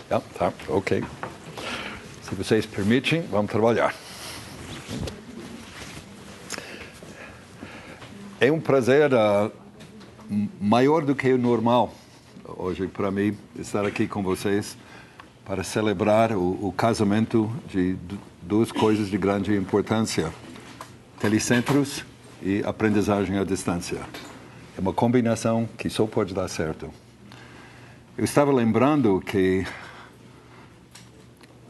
Tá, ok. Se vocês permitem, vamos trabalhar. É um prazer maior do que o normal hoje para mim estar aqui com vocês para celebrar o casamento de duas coisas de grande importância: telecentros e aprendizagem à distância. É uma combinação que só pode dar certo. Eu estava lembrando que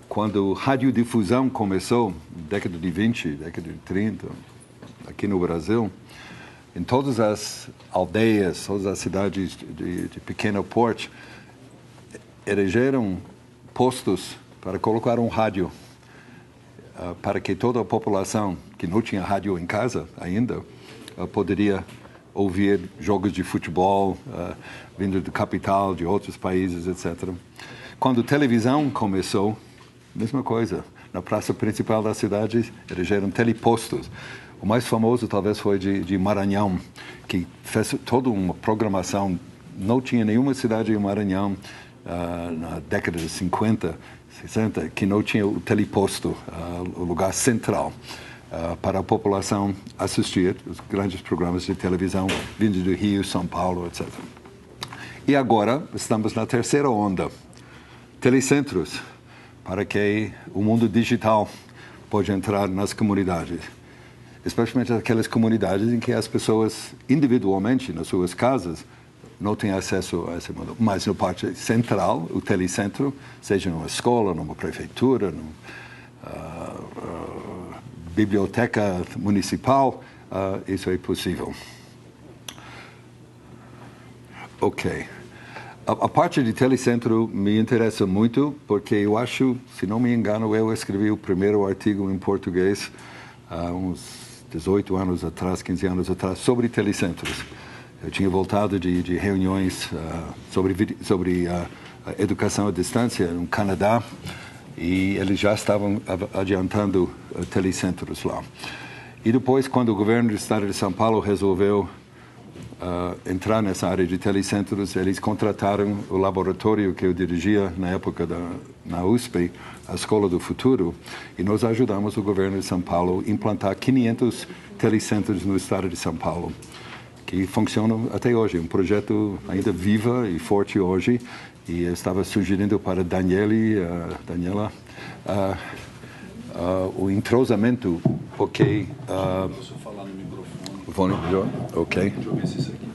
quando a radiodifusão começou, década de 20, década de 30, aqui no Brasil, em todas as aldeias, todas as cidades de pequeno porte, erigiram postos para colocar um rádio, para que toda a população que não tinha rádio em casa ainda poderia ouvir jogos de futebol vindo do capital, de outros países, etc. Quando a televisão começou, mesma coisa. Na praça principal da cidade, erigiram telepostos. O mais famoso talvez foi de Maranhão, que fez toda uma programação. Não tinha nenhuma cidade em Maranhão na década de 50, 60, que não tinha o teleposto, o lugar central para a população assistir os grandes programas de televisão vindos do Rio, São Paulo, etc. E agora estamos na terceira onda, telecentros, para que o mundo digital pode entrar nas comunidades, especialmente aquelas comunidades em que as pessoas individualmente nas suas casas não têm acesso a esse mundo. Mas na parte central, o telecentro, seja numa escola, numa prefeitura, numa biblioteca municipal, isso é possível. Ok. A parte de telecentro me interessa muito porque eu acho, se não me engano, eu escrevi o primeiro artigo em português há uns 18 anos atrás, 15 anos atrás, sobre telecentros. Eu tinha voltado de reuniões sobre educação à distância no Canadá e eles já estavam adiantando telecentros lá. E depois, quando o governo do estado de São Paulo resolveu entrar nessa área de telecentros, eles contrataram o laboratório que eu dirigia na época na USP, a Escola do Futuro, e nós ajudamos o governo de São Paulo a implantar 500 telecentros no estado de São Paulo, que funcionam até hoje. Um projeto ainda viva e forte hoje, e eu estava sugerindo para Daniela, o entrosamento, porque... Posso falar no microfone? Melhor? Ok. Deixa eu ver se isso aqui...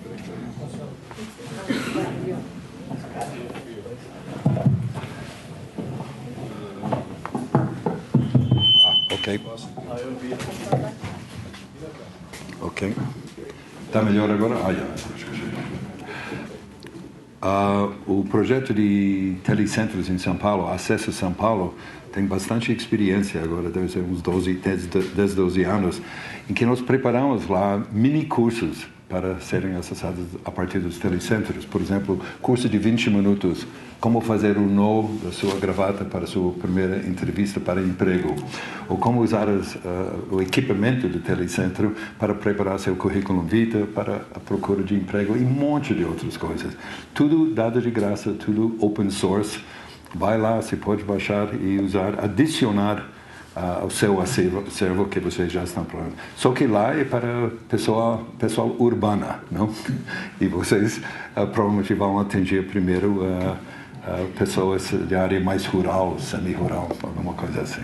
Ok. Ok. Está melhor agora? O projeto de telecentros em São Paulo, Acesso São Paulo, tem bastante experiência agora, deve ser uns 10, 12 anos, em que nós preparamos lá mini cursos para serem acessados a partir dos telecentros. Por exemplo, curso de 20 minutos, como fazer o nó da sua gravata para a sua primeira entrevista para emprego, ou como usar o equipamento do telecentro para preparar seu currículo vitae para a procura de emprego e um monte de outras coisas. Tudo dado de graça, tudo open source. Vai lá, você pode baixar e usar, adicionar ao seu acervo que vocês já estão falando. Só que lá é para pessoal urbana, não? E vocês provavelmente vão atingir primeiro pessoas de área mais rural, semi-rural, alguma coisa assim.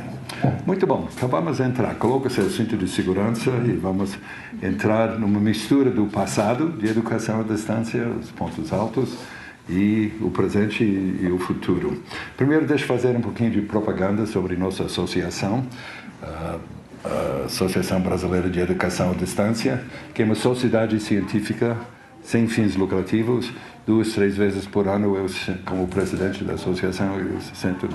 Muito bom, então vamos entrar. Coloque seu cinto de segurança e vamos entrar numa mistura do passado, de educação à distância, os pontos altos, e o presente e o futuro. Primeiro, deixa eu fazer um pouquinho de propaganda sobre nossa associação, a Associação Brasileira de Educação à Distância, que é uma sociedade científica sem fins lucrativos. 2, 3 vezes por ano, eu, como presidente da associação, eu sento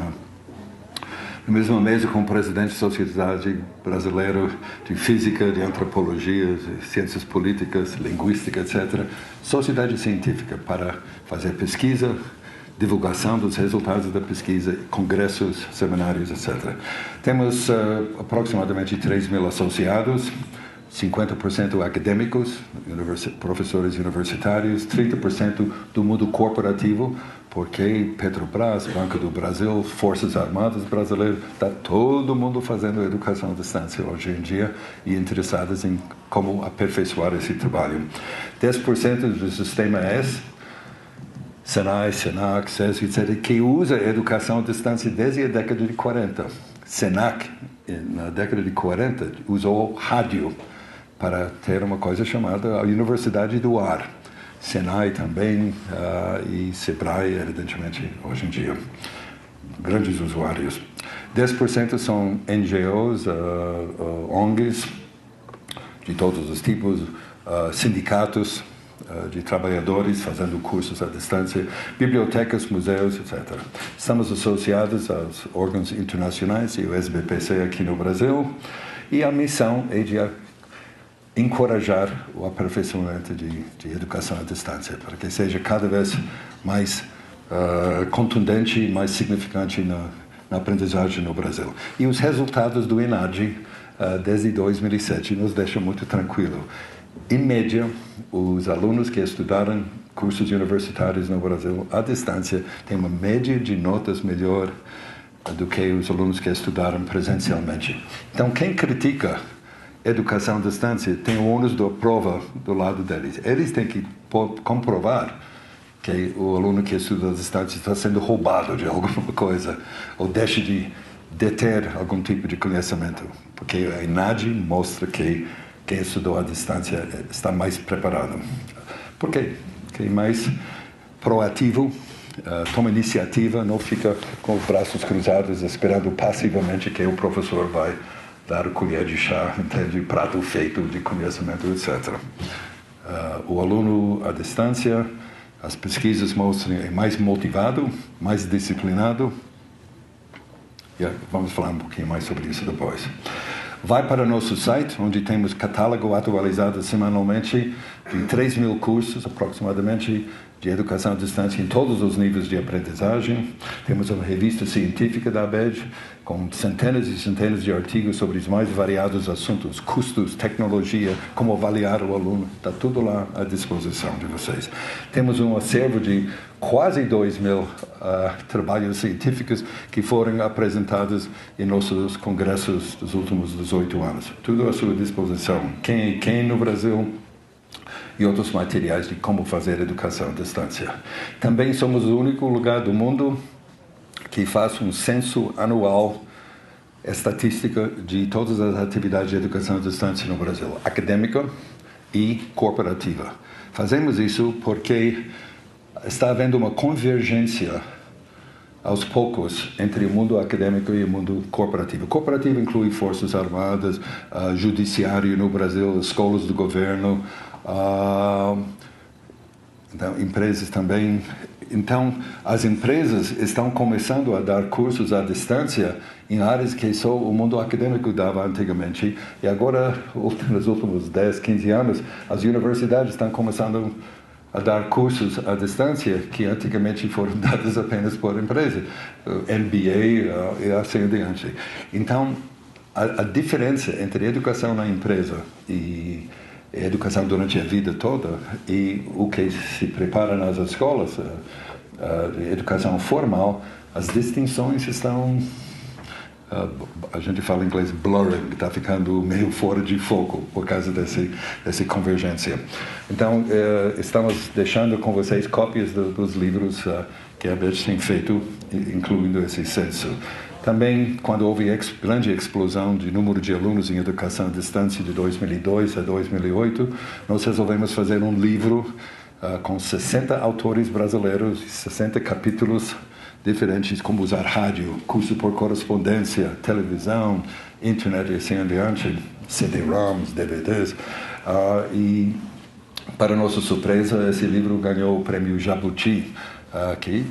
no mesmo mesa com o presidente da Sociedade Brasileira de Física, de Antropologia, de Ciências Políticas, Linguística, etc. Sociedade científica para fazer pesquisa, divulgação dos resultados da pesquisa, congressos, seminários, etc. Temos aproximadamente 3.000 associados, 50% acadêmicos, professores universitários, 30% do mundo corporativo, porque Petrobras, Banco do Brasil, Forças Armadas Brasileiras, está todo mundo fazendo educação à distância hoje em dia e interessados em como aperfeiçoar esse trabalho. 10% do sistema S, Senai, Senac, SESC, etc., que usa educação à distância desde a década de 40. Senac, na década de 40, usou rádio para ter uma coisa chamada a Universidade do Ar. Senai também e Sebrae, evidentemente, hoje em dia. Grandes usuários. 10% são NGOs, ONGs, de todos os tipos, sindicatos de trabalhadores fazendo cursos à distância, bibliotecas, museus, etc. Estamos associados aos órgãos internacionais e o SBPC aqui no Brasil, e a missão é de encorajar o aperfeiçoamento de educação à distância, para que seja cada vez mais contundente e mais significante na aprendizagem no Brasil. E os resultados do ENADE desde 2007 nos deixam muito tranquilos. Em média, os alunos que estudaram cursos universitários no Brasil à distância têm uma média de notas melhor do que os alunos que estudaram presencialmente. Então, quem critica educação à distância tem o ônus da prova do lado deles. Eles têm que comprovar que o aluno que estuda à distância está sendo roubado de alguma coisa ou deixa de deter algum tipo de conhecimento, porque a ENADE mostra que quem estudou à distância está mais preparado. Por quê? Quem é mais proativo, toma iniciativa, não fica com os braços cruzados esperando passivamente que o professor vai dar colher de chá, entende? Prato feito de conhecimento, etc. O aluno à distância, as pesquisas mostram, é mais motivado, mais disciplinado. Vamos falar um pouquinho mais sobre isso depois. Vai para o nosso site, onde temos catálogo atualizado semanalmente de 3.000 cursos, aproximadamente, de educação à distância em todos os níveis de aprendizagem. Temos uma revista científica da ABED, com centenas e centenas de artigos sobre os mais variados assuntos, custos, tecnologia, como avaliar o aluno. Está tudo lá à disposição de vocês. Temos um acervo de quase 2.000 trabalhos científicos que foram apresentados em nossos congressos dos últimos 18 anos. Tudo à sua disposição. Quem no Brasil e outros materiais de como fazer educação à distância. Também somos o único lugar do mundo que faz um censo anual estatística de todas as atividades de educação à distância no Brasil, acadêmica e corporativa. Fazemos isso porque está havendo uma convergência aos poucos entre o mundo acadêmico e o mundo corporativo. O corporativo inclui Forças Armadas, Judiciário no Brasil, escolas do governo, então, empresas também. Então, as empresas estão começando a dar cursos à distância em áreas que só o mundo acadêmico dava antigamente. E agora, nos últimos 10, 15 anos, as universidades estão começando a dar cursos à distância que antigamente foram dados apenas por empresas, MBA e assim adiante. Então, a diferença entre educação na empresa e educação durante a vida toda e o que se prepara nas escolas, a educação formal, as distinções estão, a gente fala em inglês blurring, está ficando meio fora de foco por causa dessa convergência. Então, estamos deixando com vocês cópias dos livros que a ABED tem feito, incluindo esse censo. Também, quando houve grande explosão de número de alunos em educação à distância de 2002 a 2008, nós resolvemos fazer um livro com 60 autores brasileiros, 60 capítulos diferentes, como usar rádio, curso por correspondência, televisão, internet e assim adiante, CD-ROMs, DVDs. E, para nossa surpresa, esse livro ganhou o prêmio Jabuti, que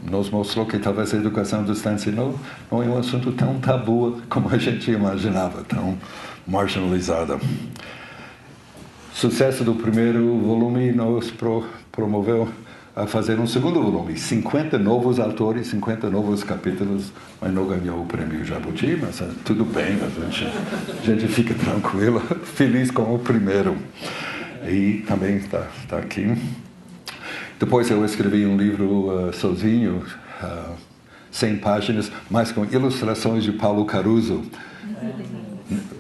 nos mostrou que talvez a educação à distância não é um assunto tão tabu como a gente imaginava, tão marginalizada. Sucesso do primeiro volume nos promoveu a fazer um segundo volume, 50 novos autores, 50 novos capítulos, mas não ganhou o prêmio Jabuti, mas tudo bem, a gente fica tranquilo, feliz com o primeiro. E também está aqui. Depois eu escrevi um livro sozinho, 100 páginas, mas com ilustrações de Paulo Caruso.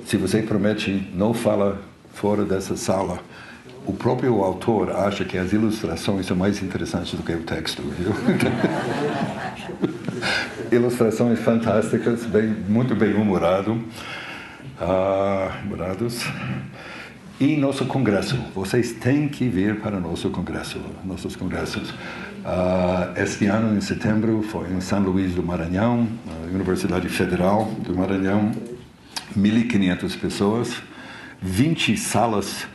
Se você promete, não fala fora dessa sala. O próprio autor acha que as ilustrações são mais interessantes do que o texto, viu? Ilustrações fantásticas, muito bem humorados. E nosso congresso. Vocês têm que vir para nossos congressos. Este ano, em setembro, foi em São Luís do Maranhão, Universidade Federal do Maranhão, 1.500 pessoas, 20 salas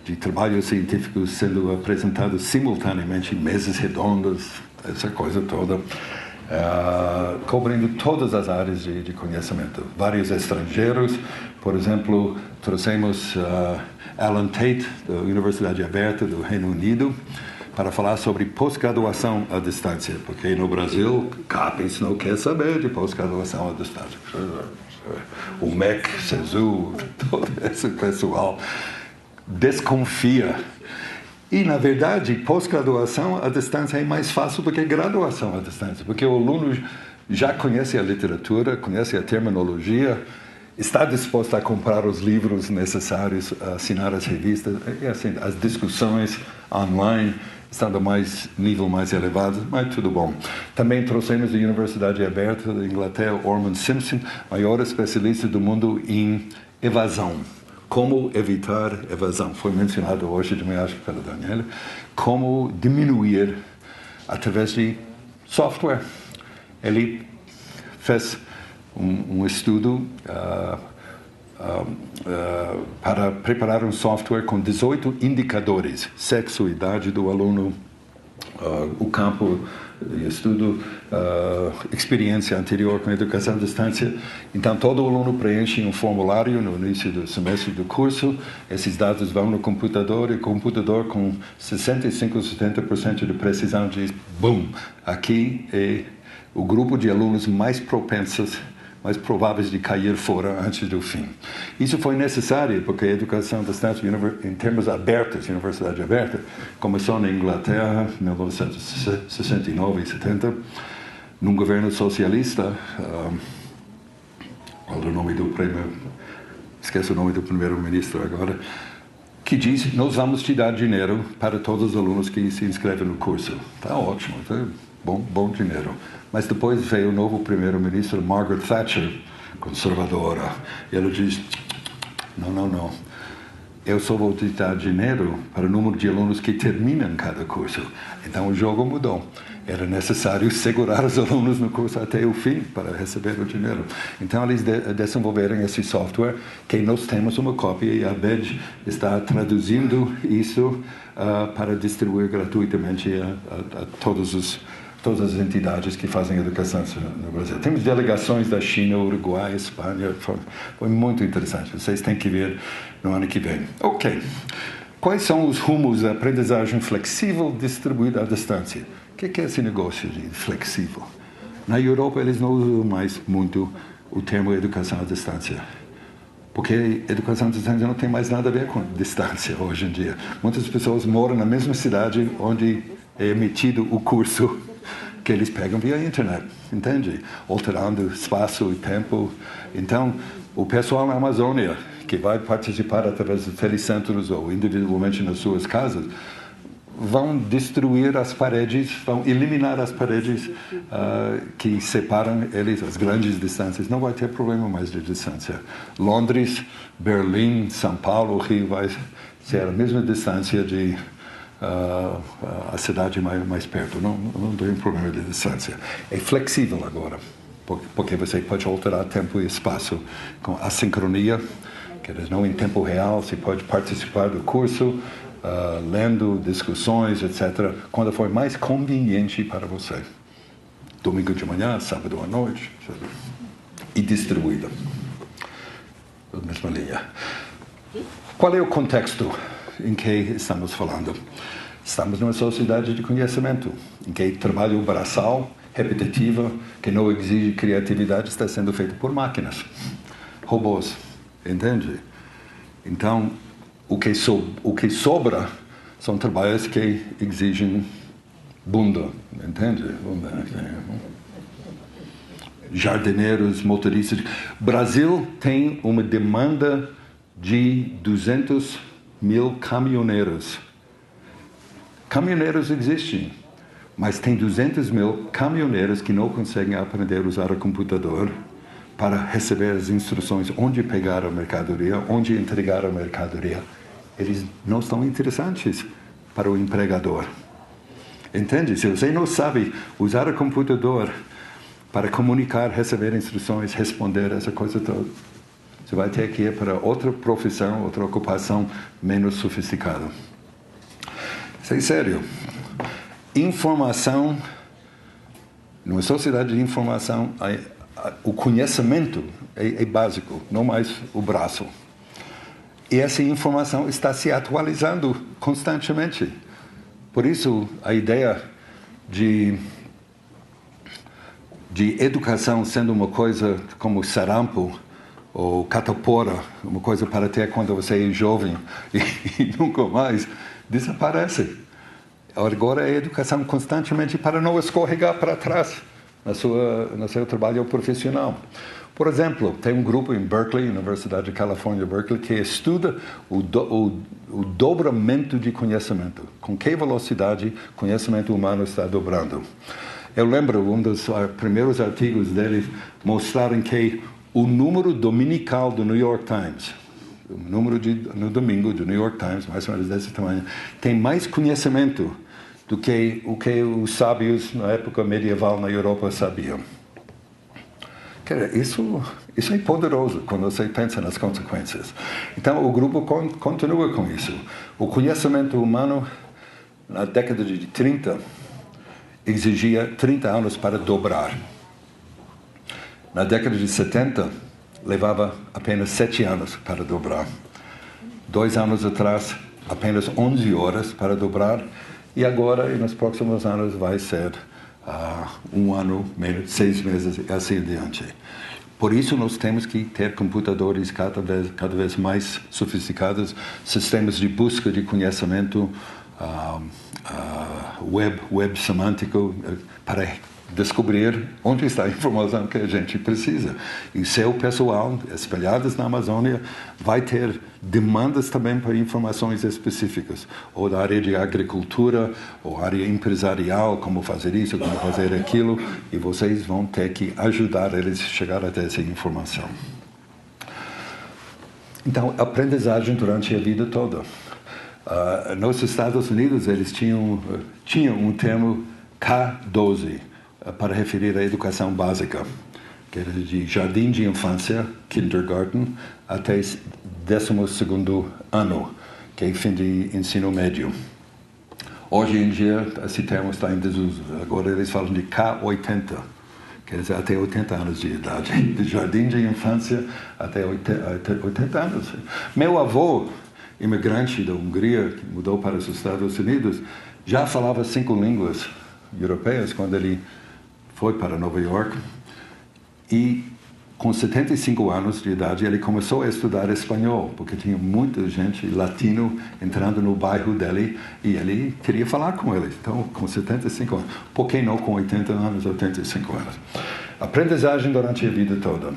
de trabalhos científicos sendo apresentados simultaneamente, mesas redondas, essa coisa toda, cobrindo todas as áreas de conhecimento. Vários estrangeiros, por exemplo, trouxemos Alan Tate, da Universidade Aberta do Reino Unido, para falar sobre pós-graduação à distância, porque no Brasil, CAPES não quer saber de pós-graduação à distância. O MEC, CESU, todo esse pessoal desconfia. E, na verdade, pós-graduação à distância é mais fácil do que graduação à distância, porque o aluno já conhece a literatura, conhece a terminologia, está disposto a comprar os livros necessários, assinar as revistas, e assim, as discussões online estão do nível mais elevado, mas tudo bom. Também trouxemos da Universidade Aberta da Inglaterra, Ormond Simpson, maior especialista do mundo em evasão. Como evitar evasão. Foi mencionado hoje de manhã, acho que pela Daniela. Como diminuir através de software. Ele fez um estudo para preparar um software com 18 indicadores. Sexo, idade do aluno, o campo de estudo, experiência anterior com educação à distância. Então, todo aluno preenche um formulário no início do semestre do curso. Esses dados vão no computador e o computador, com 65% a 70% de precisão, diz: bum, aqui é o grupo de alunos mais propensos, mais prováveis de cair fora antes do fim. Isso foi necessário porque a educação à distância, em termos abertos, universidade aberta, começou na Inglaterra em 1969 e 70, num governo socialista. Qual é o nome do prêmio? Esqueço o nome do primeiro-ministro agora. Que diz: nós vamos te dar dinheiro para todos os alunos que se inscrevem no curso. Está ótimo, tá? Bom dinheiro. Mas depois veio o novo primeiro-ministro, Margaret Thatcher, conservadora. E ela diz: não. Eu só vou te dar dinheiro para o número de alunos que terminam cada curso. Então o jogo mudou. Era necessário segurar os alunos no curso até o fim para receber o dinheiro. Então eles desenvolveram esse software, que nós temos uma cópia, e a BED está traduzindo isso para distribuir gratuitamente a todas as entidades que fazem educação no Brasil. Temos delegações da China, Uruguai, Espanha. Foi muito interessante. Vocês têm que ver no ano que vem. Ok. Quais são os rumos da aprendizagem flexível distribuída à distância? O que é esse negócio de flexível? Na Europa, eles não usam mais muito o termo educação à distância, porque educação à distância não tem mais nada a ver com distância hoje em dia. Muitas pessoas moram na mesma cidade onde é emitido o curso que eles pegam via internet, entende? Alterando espaço e tempo. Então, o pessoal na Amazônia, que vai participar através dos telecentros ou individualmente nas suas casas, vão destruir as paredes, vão eliminar as paredes que separam eles, as grandes distâncias. Não vai ter problema mais de distância. Londres, Berlim, São Paulo, Rio vai ser a mesma distância de a cidade mais perto. Não tem problema de distância. É flexível agora, porque você pode alterar tempo e espaço com assincronia, que não em tempo real. Você pode participar do curso, lendo discussões, etc., quando for mais conveniente para você. Domingo de manhã, sábado à noite, e distribuída. Na mesma linha. Qual é o contexto em que estamos falando? Estamos numa sociedade de conhecimento, em que trabalho braçal, repetitivo, que não exige criatividade, está sendo feito por máquinas, robôs, entende? Então, o que sobra são trabalhos que exigem bunda, entende? Bunda. Jardineiros, motoristas. Brasil tem uma demanda de 200 mil caminhoneiros. Caminhoneiros existem, mas tem 200 mil caminhoneiros que não conseguem aprender a usar o computador para receber as instruções, onde pegar a mercadoria, onde entregar a mercadoria. Eles não estão interessantes para o empregador. Entende? Se você não sabe usar o computador para comunicar, receber instruções, responder, essa coisa toda, você vai ter que ir para outra profissão, outra ocupação menos sofisticada. Isso é sério. Informação, numa sociedade de informação, o conhecimento é básico, não mais o braço. E essa informação está se atualizando constantemente. Por isso, a ideia de educação sendo uma coisa como sarampo ou catapora, uma coisa para ter quando você é jovem e nunca mais, desaparece. Agora é educação constantemente para não escorregar para trás no seu trabalho profissional. Por exemplo, tem um grupo em Berkeley, Universidade de Califórnia, Berkeley, que estuda o dobramento de conhecimento. Com que velocidade o conhecimento humano está dobrando. Eu lembro, um dos primeiros artigos dele mostraram que o número dominical do New York Times, o número no domingo do New York Times, mais ou menos desse tamanho, tem mais conhecimento do que o que os sábios na época medieval na Europa sabiam. Isso é poderoso quando você pensa nas consequências. Então, o grupo continua com isso. O conhecimento humano, na década de 30, exigia 30 anos para dobrar. Na década de 70, levava apenas 7 anos para dobrar. 2 anos atrás, apenas 11 horas para dobrar. E agora, e nos próximos anos, vai ser 1 ano, 6 meses e assim adiante. Por isso, nós temos que ter computadores cada vez mais sofisticados, sistemas de busca de conhecimento, web semântico, para descobrir onde está a informação que a gente precisa. E seu pessoal, espalhados na Amazônia, vai ter demandas também para informações específicas, ou da área de agricultura, ou área empresarial, como fazer isso, como fazer aquilo, e vocês vão ter que ajudar eles a chegar até essa informação. Então, aprendizagem durante a vida toda. Nos Estados Unidos, eles tinham um termo K12, para referir à educação básica, que era de jardim de infância, kindergarten, até 12º ano, que é fim de ensino médio. Hoje em dia, esse termo está em desuso. Agora eles falam de K80, quer dizer, até 80 anos de idade. De jardim de infância até 80 anos. Meu avô, imigrante da Hungria, que mudou para os Estados Unidos, já falava 5 línguas europeias quando ele foi para Nova York, e com 75 anos de idade ele começou a estudar espanhol, porque tinha muita gente latino entrando no bairro dele e ele queria falar com eles. Então, com 75 anos, por que não com 80 anos, 85 anos? Aprendizagem durante a vida toda.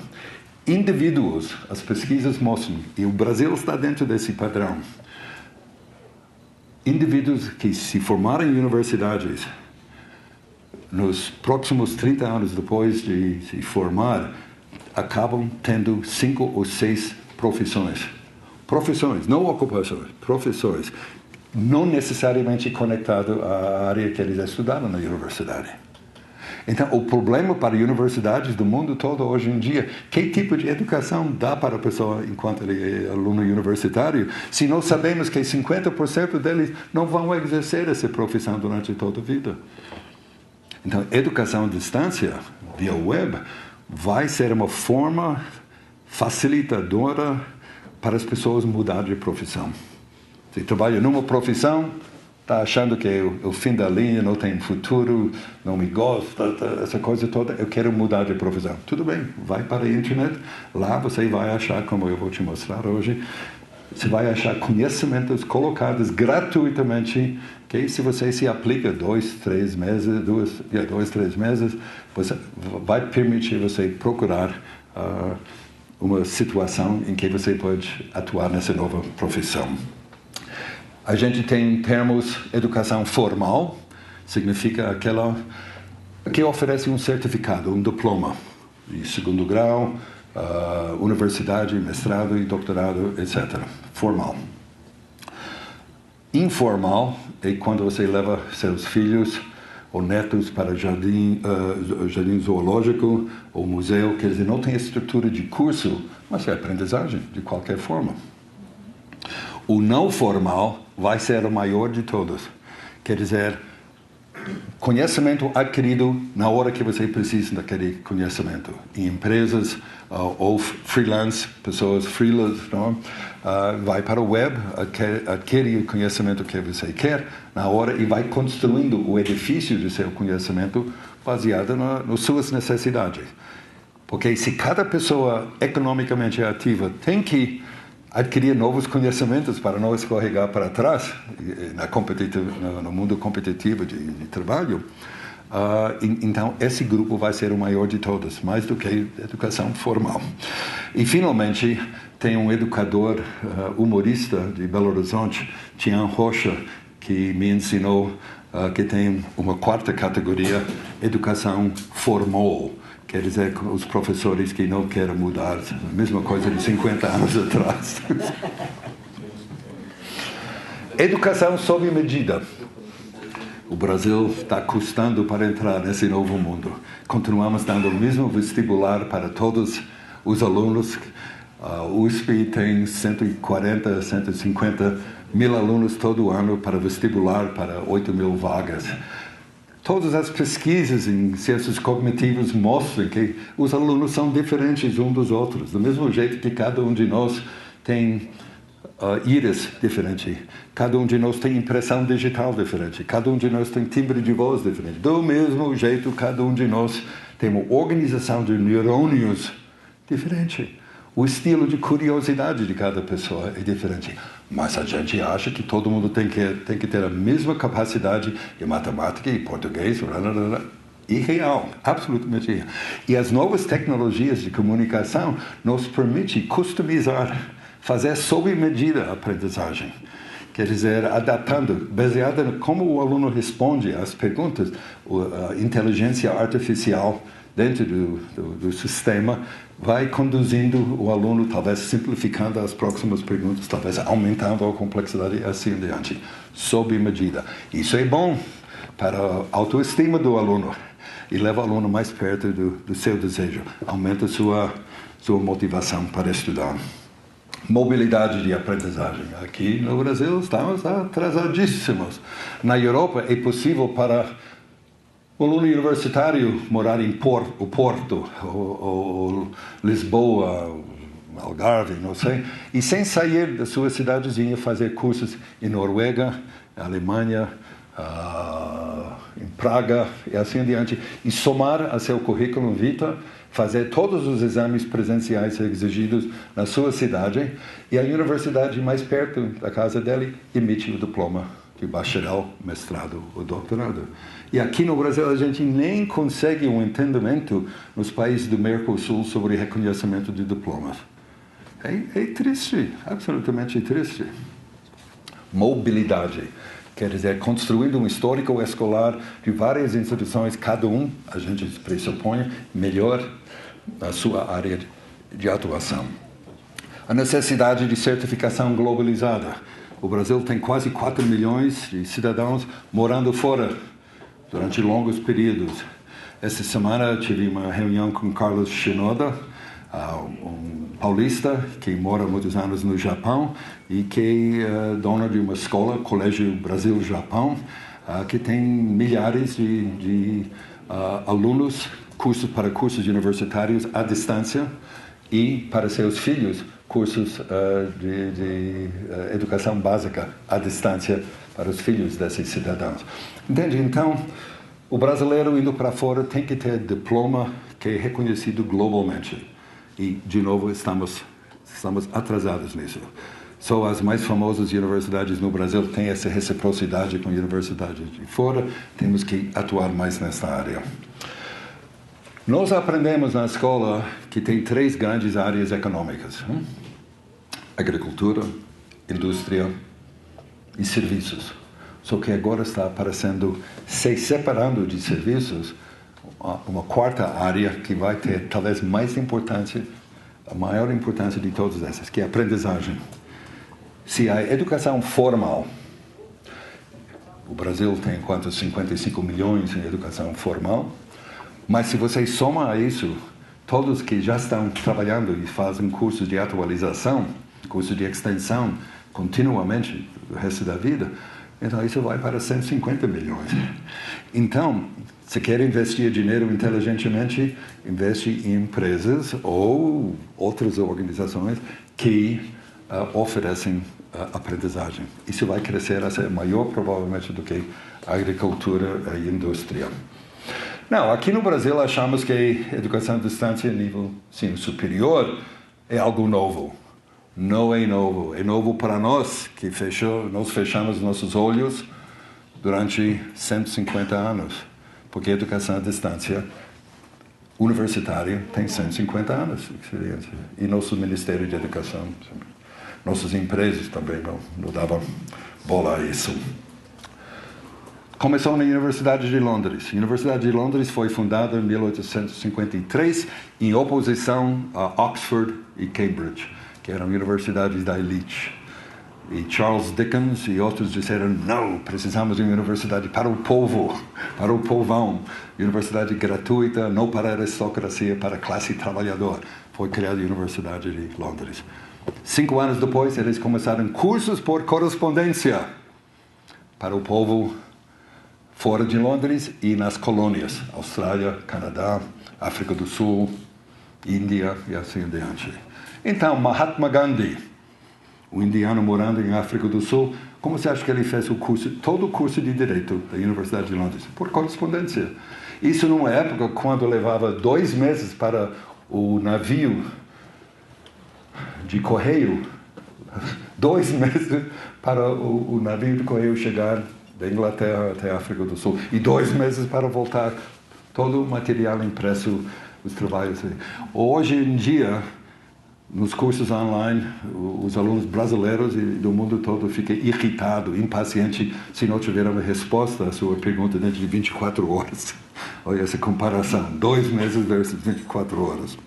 Indivíduos, as pesquisas mostram, e o Brasil está dentro desse padrão, indivíduos que se formaram em universidades nos próximos 30 anos depois de se formar, acabam tendo 5 ou 6 profissões. Profissões, não ocupações, profissões. Não necessariamente conectado à área que eles estudaram na universidade. Então, o problema para universidades do mundo todo hoje em dia, que tipo de educação dá para a pessoa enquanto ele é aluno universitário, se não sabemos que 50% deles não vão exercer essa profissão durante toda a vida? Então, educação à distância, via web, vai ser uma forma facilitadora para as pessoas mudar de profissão. Se trabalha numa profissão, está achando que é o fim da linha, não tem futuro, não me gosta, essa coisa toda, eu quero mudar de profissão. Tudo bem, vai para a internet, lá você vai achar, como eu vou te mostrar hoje, você vai achar conhecimentos colocados gratuitamente, que se você se aplica 2, 3 meses, você vai permitir você procurar uma situação em que você pode atuar nessa nova profissão. A gente tem termos educação formal, significa aquela que oferece um certificado, um diploma de segundo grau, universidade, mestrado e doutorado, etc. Formal. Informal é quando você leva seus filhos ou netos para jardim zoológico ou museu, quer dizer, não tem estrutura de curso, mas é aprendizagem de qualquer forma. O não formal vai ser o maior de todos, quer dizer, conhecimento adquirido na hora que você precisa daquele conhecimento. Em empresas ou freelance, pessoas freelance, vai para o web, adquire o conhecimento que você quer na hora e vai construindo o edifício de seu conhecimento baseado nas suas necessidades. Porque se cada pessoa economicamente ativa tem que adquirir novos conhecimentos para não escorregar para trás no mundo competitivo de trabalho, então esse grupo vai ser o maior de todos, mais do que educação formal. E finalmente tem um educador humorista de Belo Horizonte, Tian Rocha, que me ensinou que tem uma quarta categoria, educação formal. Quer dizer, os professores que não querem mudar, a mesma coisa de 50 anos atrás. Educação sob medida. O Brasil está custando para entrar nesse novo mundo. Continuamos dando o mesmo vestibular para todos os alunos. O USP tem 140, 150 mil alunos todo ano para vestibular, para 8 mil vagas. Todas as pesquisas em ciências cognitivas mostram que os alunos são diferentes uns dos outros, do mesmo jeito que cada um de nós tem íris diferente, cada um de nós tem impressão digital diferente, cada um de nós tem timbre de voz diferente. Do mesmo jeito, cada um de nós tem uma organização de neurônios diferente. O estilo de curiosidade de cada pessoa é diferente. Mas a gente acha que todo mundo tem que ter a mesma capacidade de matemática e português. Irreal, absolutamente irreal. E as novas tecnologias de comunicação nos permitem customizar, fazer sob medida a aprendizagem. Quer dizer, adaptando, baseada em como o aluno responde às perguntas, a inteligência artificial dentro do sistema vai conduzindo o aluno, talvez simplificando as próximas perguntas, talvez aumentando a complexidade e assim adiante, sob medida. Isso é bom para a autoestima do aluno e leva o aluno mais perto do seu desejo, aumenta sua motivação para estudar. Mobilidade de aprendizagem. Aqui no Brasil estamos atrasadíssimos. Na Europa é possível para o aluno universitário morar em Porto, ou Lisboa, Algarve, não sei, e sem sair da sua cidadezinha fazer cursos em Noruega, Alemanha, em Praga e assim adiante, e somar a seu currículo vitae, fazer todos os exames presenciais exigidos na sua cidade, e a universidade mais perto da casa dele emite o diploma de bacharel, mestrado ou doutorado. E aqui no Brasil a gente nem consegue um entendimento nos países do Mercosul sobre reconhecimento de diplomas. É triste, absolutamente triste. Mobilidade, quer dizer, construindo um histórico escolar de várias instituições, cada um, a gente pressupõe, melhor a sua área de atuação. A necessidade de certificação globalizada. O Brasil tem quase 4 milhões de cidadãos morando fora durante longos períodos. Essa semana tive uma reunião com Carlos Shinoda, um paulista que mora muitos anos no Japão e que é dono de uma escola, Colégio Brasil-Japão, que tem milhares de alunos, cursos universitários à distância e para seus filhos cursos de educação básica à distância para os filhos desses cidadãos. Entende? Então, o brasileiro indo para fora tem que ter diploma que é reconhecido globalmente. E, de novo, estamos atrasados nisso. Só as mais famosas universidades no Brasil têm essa reciprocidade com universidades de fora. Temos que atuar mais nessa área. Nós aprendemos na escola que tem 3 grandes áreas econômicas: agricultura, indústria e serviços. Só que agora está aparecendo, se separando de serviços, uma quarta área que vai ter talvez mais importância, a maior importância de todas essas, que é a aprendizagem. Se a educação formal, o Brasil tem quantos? 55 milhões em educação formal, mas se você soma a isso, todos que já estão trabalhando e fazem cursos de atualização, cursos de extensão, continuamente, o resto da vida, então isso vai para 150 milhões. Então, se quer investir dinheiro inteligentemente, investe em empresas ou outras organizações que oferecem aprendizagem. Isso vai crescer a ser maior provavelmente do que a agricultura e a indústria. Não, aqui no Brasil achamos que a educação à distância nível superior é algo novo. Não é novo. É novo para nós, que nós fechamos nossos olhos durante 150 anos. Porque a educação à distância universitária tem 150 anos de experiência. E nosso Ministério de Educação, nossas empresas também não davam bola a isso. Começou na Universidade de Londres. A Universidade de Londres foi fundada em 1853 em oposição a Oxford e Cambridge, que eram universidades da elite. E Charles Dickens e outros disseram: não, precisamos de uma universidade para o povo, para o povão. Universidade gratuita, não para a aristocracia, para a classe trabalhadora. Foi criada a Universidade de Londres. 5 anos depois, eles começaram cursos por correspondência para o povo fora de Londres e nas colônias, Austrália, Canadá, África do Sul, Índia e assim adiante. Então, Mahatma Gandhi, um indiano morando em África do Sul, como você acha que ele fez todo o curso de Direito da Universidade de Londres? Por correspondência. Isso numa época quando levava 2 meses para o navio de correio, 2 meses para o navio de correio chegar da Inglaterra até a África do Sul, e 2 meses para voltar, todo o material impresso, os trabalhos. Hoje em dia, nos cursos online, os alunos brasileiros e do mundo todo ficam irritados, impacientes, se não tiverem uma resposta à sua pergunta dentro de 24 horas. Olha essa comparação, 2 meses versus 24 horas.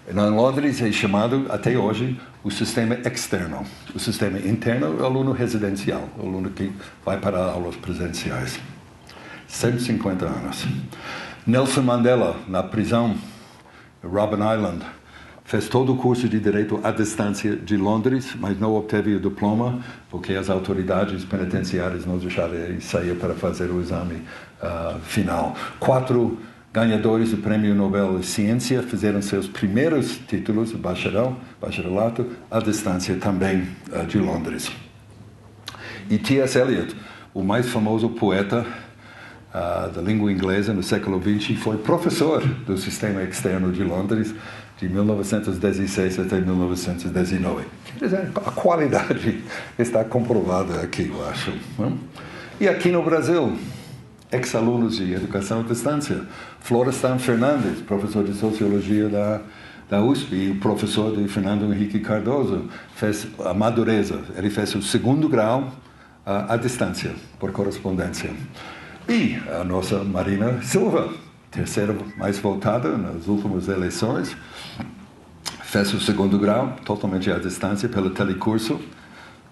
Em Londres é chamado, até hoje, o sistema externo. O sistema interno é o aluno residencial, o aluno que vai para aulas presenciais. 150 anos. Nelson Mandela, na prisão, Robben Island, fez todo o curso de Direito à distância de Londres, mas não obteve o diploma, porque as autoridades penitenciárias não deixaram ele sair para fazer o exame final. 4 ganhadores do Prêmio Nobel de Ciência fizeram seus primeiros títulos, bacharelato, à distância também de Londres. E T.S. Eliot, o mais famoso poeta da língua inglesa no século XX, foi professor do sistema externo de Londres de 1916 até 1919. Quer dizer, a qualidade está comprovada aqui, eu acho. E aqui no Brasil, ex-alunos de educação à distância, Florestan Fernandes, professor de Sociologia da USP, e o professor de Fernando Henrique Cardoso, fez a madureza. Ele fez o 2º grau à distância, por correspondência. E a nossa Marina Silva, terceira mais votada nas últimas eleições, fez o 2º grau, totalmente à distância, pelo Telecurso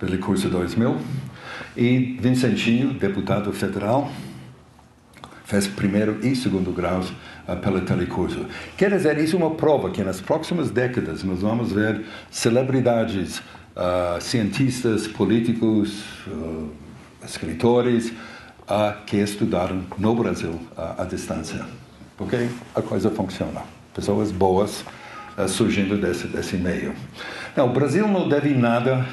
2000. E Vincentinho, deputado federal, fez 1º e 2º graus pelo Telecurso. Quer dizer, isso é uma prova que nas próximas décadas nós vamos ver celebridades, cientistas, políticos, escritores, que estudaram no Brasil à distância. Porque a coisa funciona. Pessoas boas surgindo desse meio. Não, o Brasil não deve nada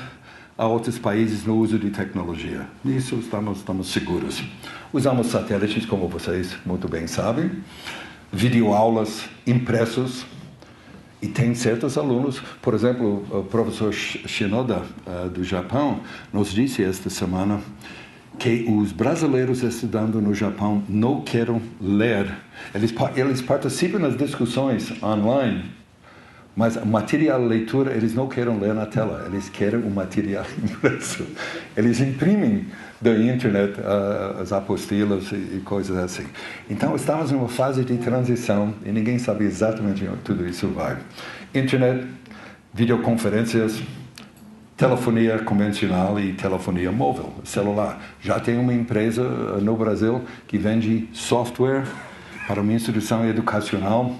a outros países no uso de tecnologia. Nisso estamos seguros. Usamos satélites, como vocês muito bem sabem, videoaulas impressos, E tem certos alunos, por exemplo, o professor Shinoda, do Japão, nos disse esta semana que os brasileiros estudando no Japão não querem ler. Eles participam das discussões online, mas o material de leitura eles não querem ler na tela, eles querem o material impresso. Eles imprimem da internet as apostilas e coisas assim. Então, estamos numa fase de transição e ninguém sabe exatamente onde tudo isso vai. Internet, videoconferências, telefonia convencional e telefonia móvel, celular. Já tem uma empresa no Brasil que vende software para uma instituição educacional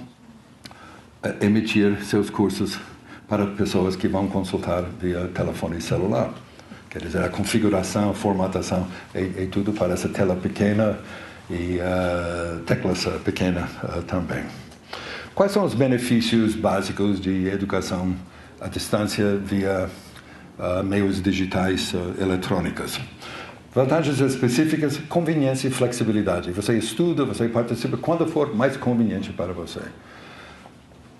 emitir seus cursos para pessoas que vão consultar via telefone celular. Quer dizer, a configuração, a formatação é tudo para essa tela pequena e teclas pequenas também. Quais são os benefícios básicos de educação à distância via meios digitais eletrônicos? Vantagens específicas, conveniência e flexibilidade. Você estuda, você participa quando for mais conveniente para você.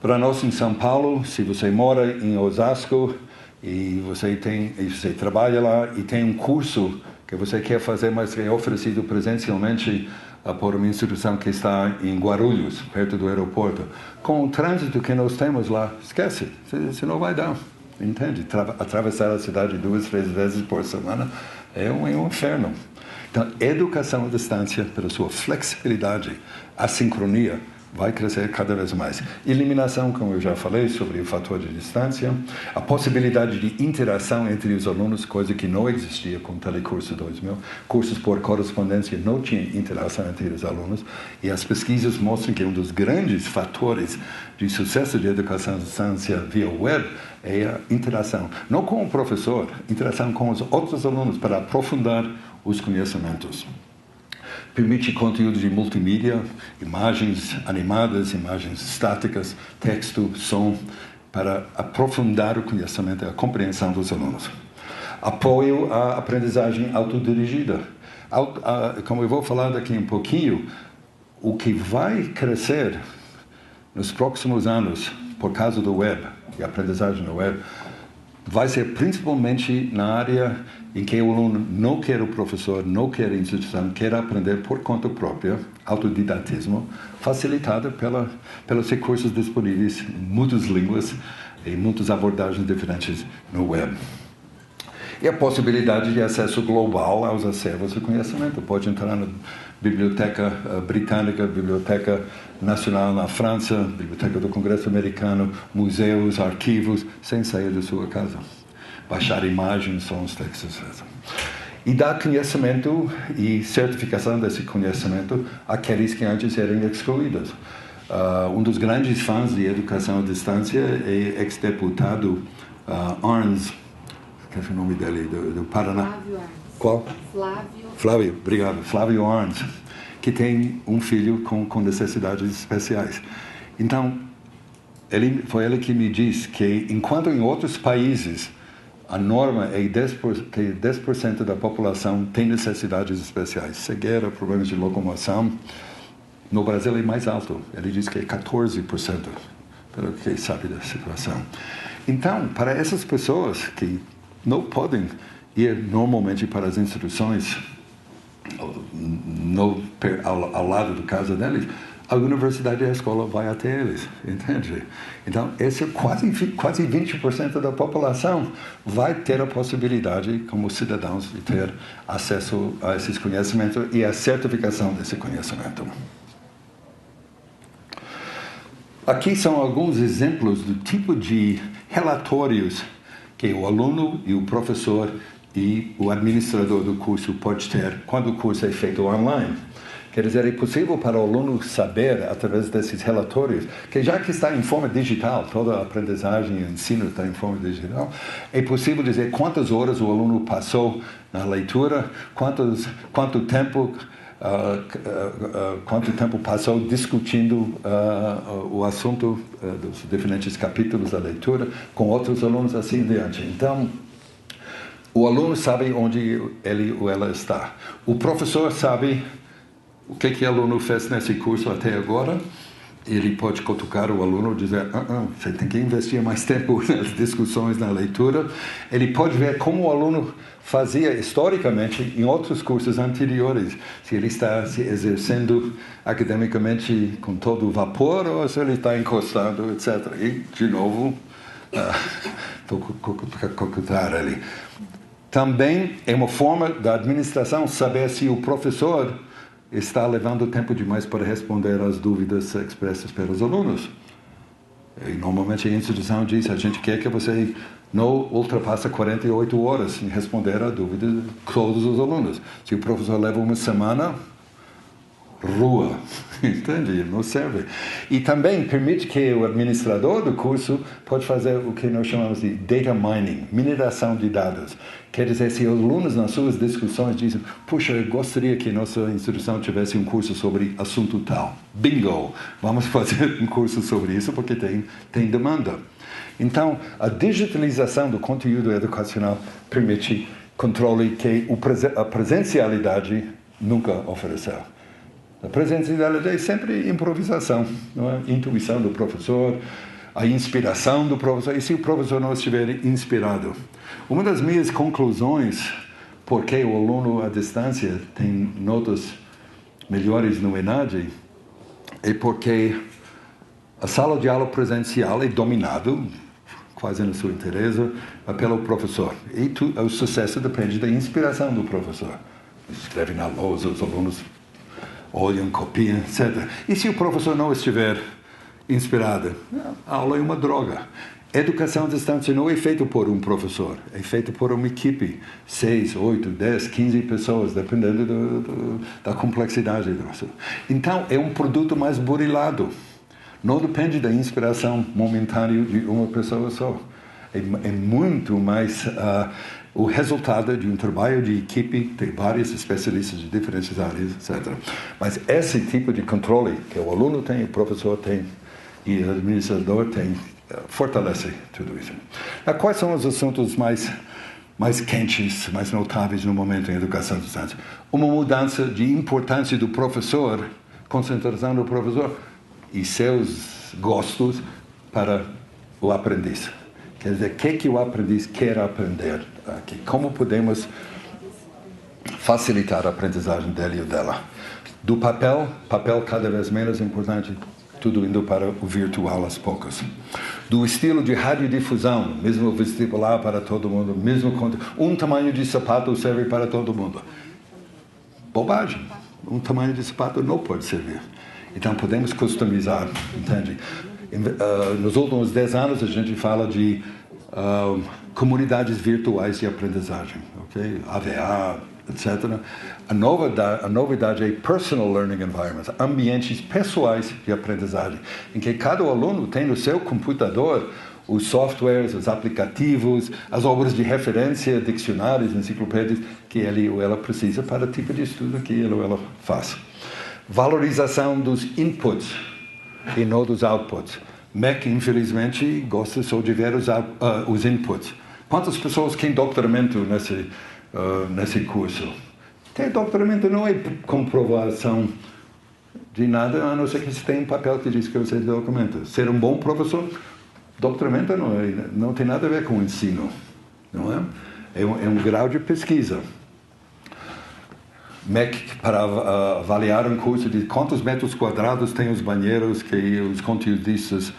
Para nós em São Paulo, se você mora em Osasco e você trabalha lá e tem um curso que você quer fazer, mas que é oferecido presencialmente por uma instituição que está em Guarulhos, perto do aeroporto, com o trânsito que nós temos lá, esquece, você não vai dar, entende? Atravessar a cidade 2, 3 vezes por semana é um inferno. Então, educação à distância, pela sua flexibilidade, assincronia, vai crescer cada vez mais. Eliminação, como eu já falei, sobre o fator de distância, a possibilidade de interação entre os alunos, coisa que não existia com o Telecurso 2000. Cursos por correspondência não tinham interação entre os alunos, e as pesquisas mostram que um dos grandes fatores de sucesso de educação à distância via web é a interação. Não com o professor, interação com os outros alunos para aprofundar os conhecimentos. Permite conteúdo de multimídia, imagens animadas, imagens estáticas, texto, som, para aprofundar o conhecimento e a compreensão dos alunos. Apoio à aprendizagem autodirigida. Como eu vou falar daqui um pouquinho, o que vai crescer nos próximos anos, por causa do web e aprendizagem no web, vai ser principalmente na área em que o aluno não quer o professor, não quer a instituição, quer aprender por conta própria, autodidatismo, facilitada pelos recursos disponíveis em muitas línguas e muitas abordagens diferentes no web. E a possibilidade de acesso global aos acervos de conhecimento. Pode entrar na Biblioteca Britânica, Biblioteca Nacional na França, Biblioteca do Congresso Americano, museus, arquivos, sem sair da sua casa. Baixar imagens, sons, textos, etc. E dar conhecimento e certificação desse conhecimento àqueles que antes eram excluídos. Um dos grandes fãs de educação à distância é o ex-deputado Arns, que é o nome dele, do Paraná. Flávio Arns. Qual? Flávio, obrigado. Flávio Arns, que tem um filho com necessidades especiais. Então, foi ele que me disse que, enquanto em outros países a norma é que 10% da população tem necessidades especiais, cegueira, problemas de locomoção, no Brasil é mais alto. Ele diz que é 14%, pelo que sabe da situação. Então, para essas pessoas que não podem ir normalmente para as instituições ao lado da casa deles, a universidade e a escola vai até eles, entende? Então, esse quase 20% da população vai ter a possibilidade, como cidadãos, de ter acesso a esses conhecimentos e a certificação desse conhecimento. Aqui são alguns exemplos do tipo de relatórios que o aluno e o professor e o administrador do curso pode ter quando o curso é feito online. Quer dizer, é possível para o aluno saber, através desses relatórios, que já que está em forma digital, toda a aprendizagem e o ensino está em forma digital, é possível dizer quantas horas o aluno passou na leitura, quanto tempo passou discutindo o assunto dos diferentes capítulos da leitura com outros alunos, assim diante. Então, o aluno sabe onde ele ou ela está. O professor sabe o que o aluno fez nesse curso até agora ele pode cutucar o aluno e dizer, você tem que investir mais tempo nas discussões, na leitura. Ele pode ver como o aluno fazia historicamente em outros cursos anteriores, se ele está se exercendo academicamente com todo o vapor ou se ele está encostado, etc. E, de novo, cutucar ele. Também é uma forma da administração saber se o professor está levando tempo demais para responder às dúvidas expressas pelos alunos. E, normalmente a instituição diz, a gente quer que você não ultrapasse 48 horas em responder a dúvidas de todos os alunos. Se o professor leva uma semana, rua, entende? Não serve. E também permite que o administrador do curso pode fazer o que nós chamamos de data mining, mineração de dados. Quer dizer, se os alunos nas suas discussões dizem, puxa, eu gostaria que nossa instituição tivesse um curso sobre assunto tal. Bingo! Vamos fazer um curso sobre isso porque tem demanda. Então, a digitalização do conteúdo educacional permite controle que a presencialidade nunca ofereceu. A presencialidade é sempre improvisação, não é? Intuição do professor, a inspiração do professor. E se o professor não estiver inspirado? Uma das minhas conclusões, porque o aluno à distância tem notas melhores no ENAD, é porque a sala de aula presencial é dominado, quase no seu interesse, pelo professor. E o sucesso depende da inspiração do professor. Escreve na lousa, os alunos olham, copiam, etc. E se o professor não estiver inspirado? A aula é uma droga. Educação à distância não é feita por um professor, é feita por uma equipe, 6, 8, 10, 15 pessoas, dependendo da complexidade do assunto. Então, é um produto mais burilado. Não depende da inspiração momentânea de uma pessoa só. É muito mais o resultado de um trabalho de equipe, tem vários especialistas de diferentes áreas, etc. Mas esse tipo de controle que o aluno tem, o professor tem e o administrador tem, fortalece tudo isso. Quais são os assuntos mais quentes, mais notáveis no momento em educação à distância? Uma mudança de importância do professor, concentração do professor e seus gostos para o aprendiz. Quer dizer, o que o aprendiz quer aprender aqui? Como podemos facilitar a aprendizagem dele ou dela? Do papel cada vez menos importante, tudo indo para o virtual aos poucos. Do estilo de radiodifusão, mesmo vestibular para todo mundo, mesmo um tamanho de sapato serve para todo mundo. Bobagem. Um tamanho de sapato não pode servir. Então podemos customizar, entende? Nos últimos 10 anos a gente fala de comunidades virtuais de aprendizagem, ok? AVA, etc. A novidade é Personal Learning Environments, ambientes pessoais de aprendizagem, em que cada aluno tem no seu computador os softwares, os aplicativos, as obras de referência, dicionários, enciclopédias que ele ou ela precisa para o tipo de estudo que ele ou ela faz. Valorização dos inputs e não dos outputs. MEC, infelizmente, gosta só de ver os inputs. Quantas pessoas têm doutoramento nesse curso? Ter doutoramento não é comprovação de nada, a não ser que você tenha um papel que diz que você é documento. Ser um bom professor, doutoramento não tem nada a ver com o ensino, não é? É um grau de pesquisa. MEC para avaliar um curso de quantos metros quadrados tem os banheiros que os conteudistas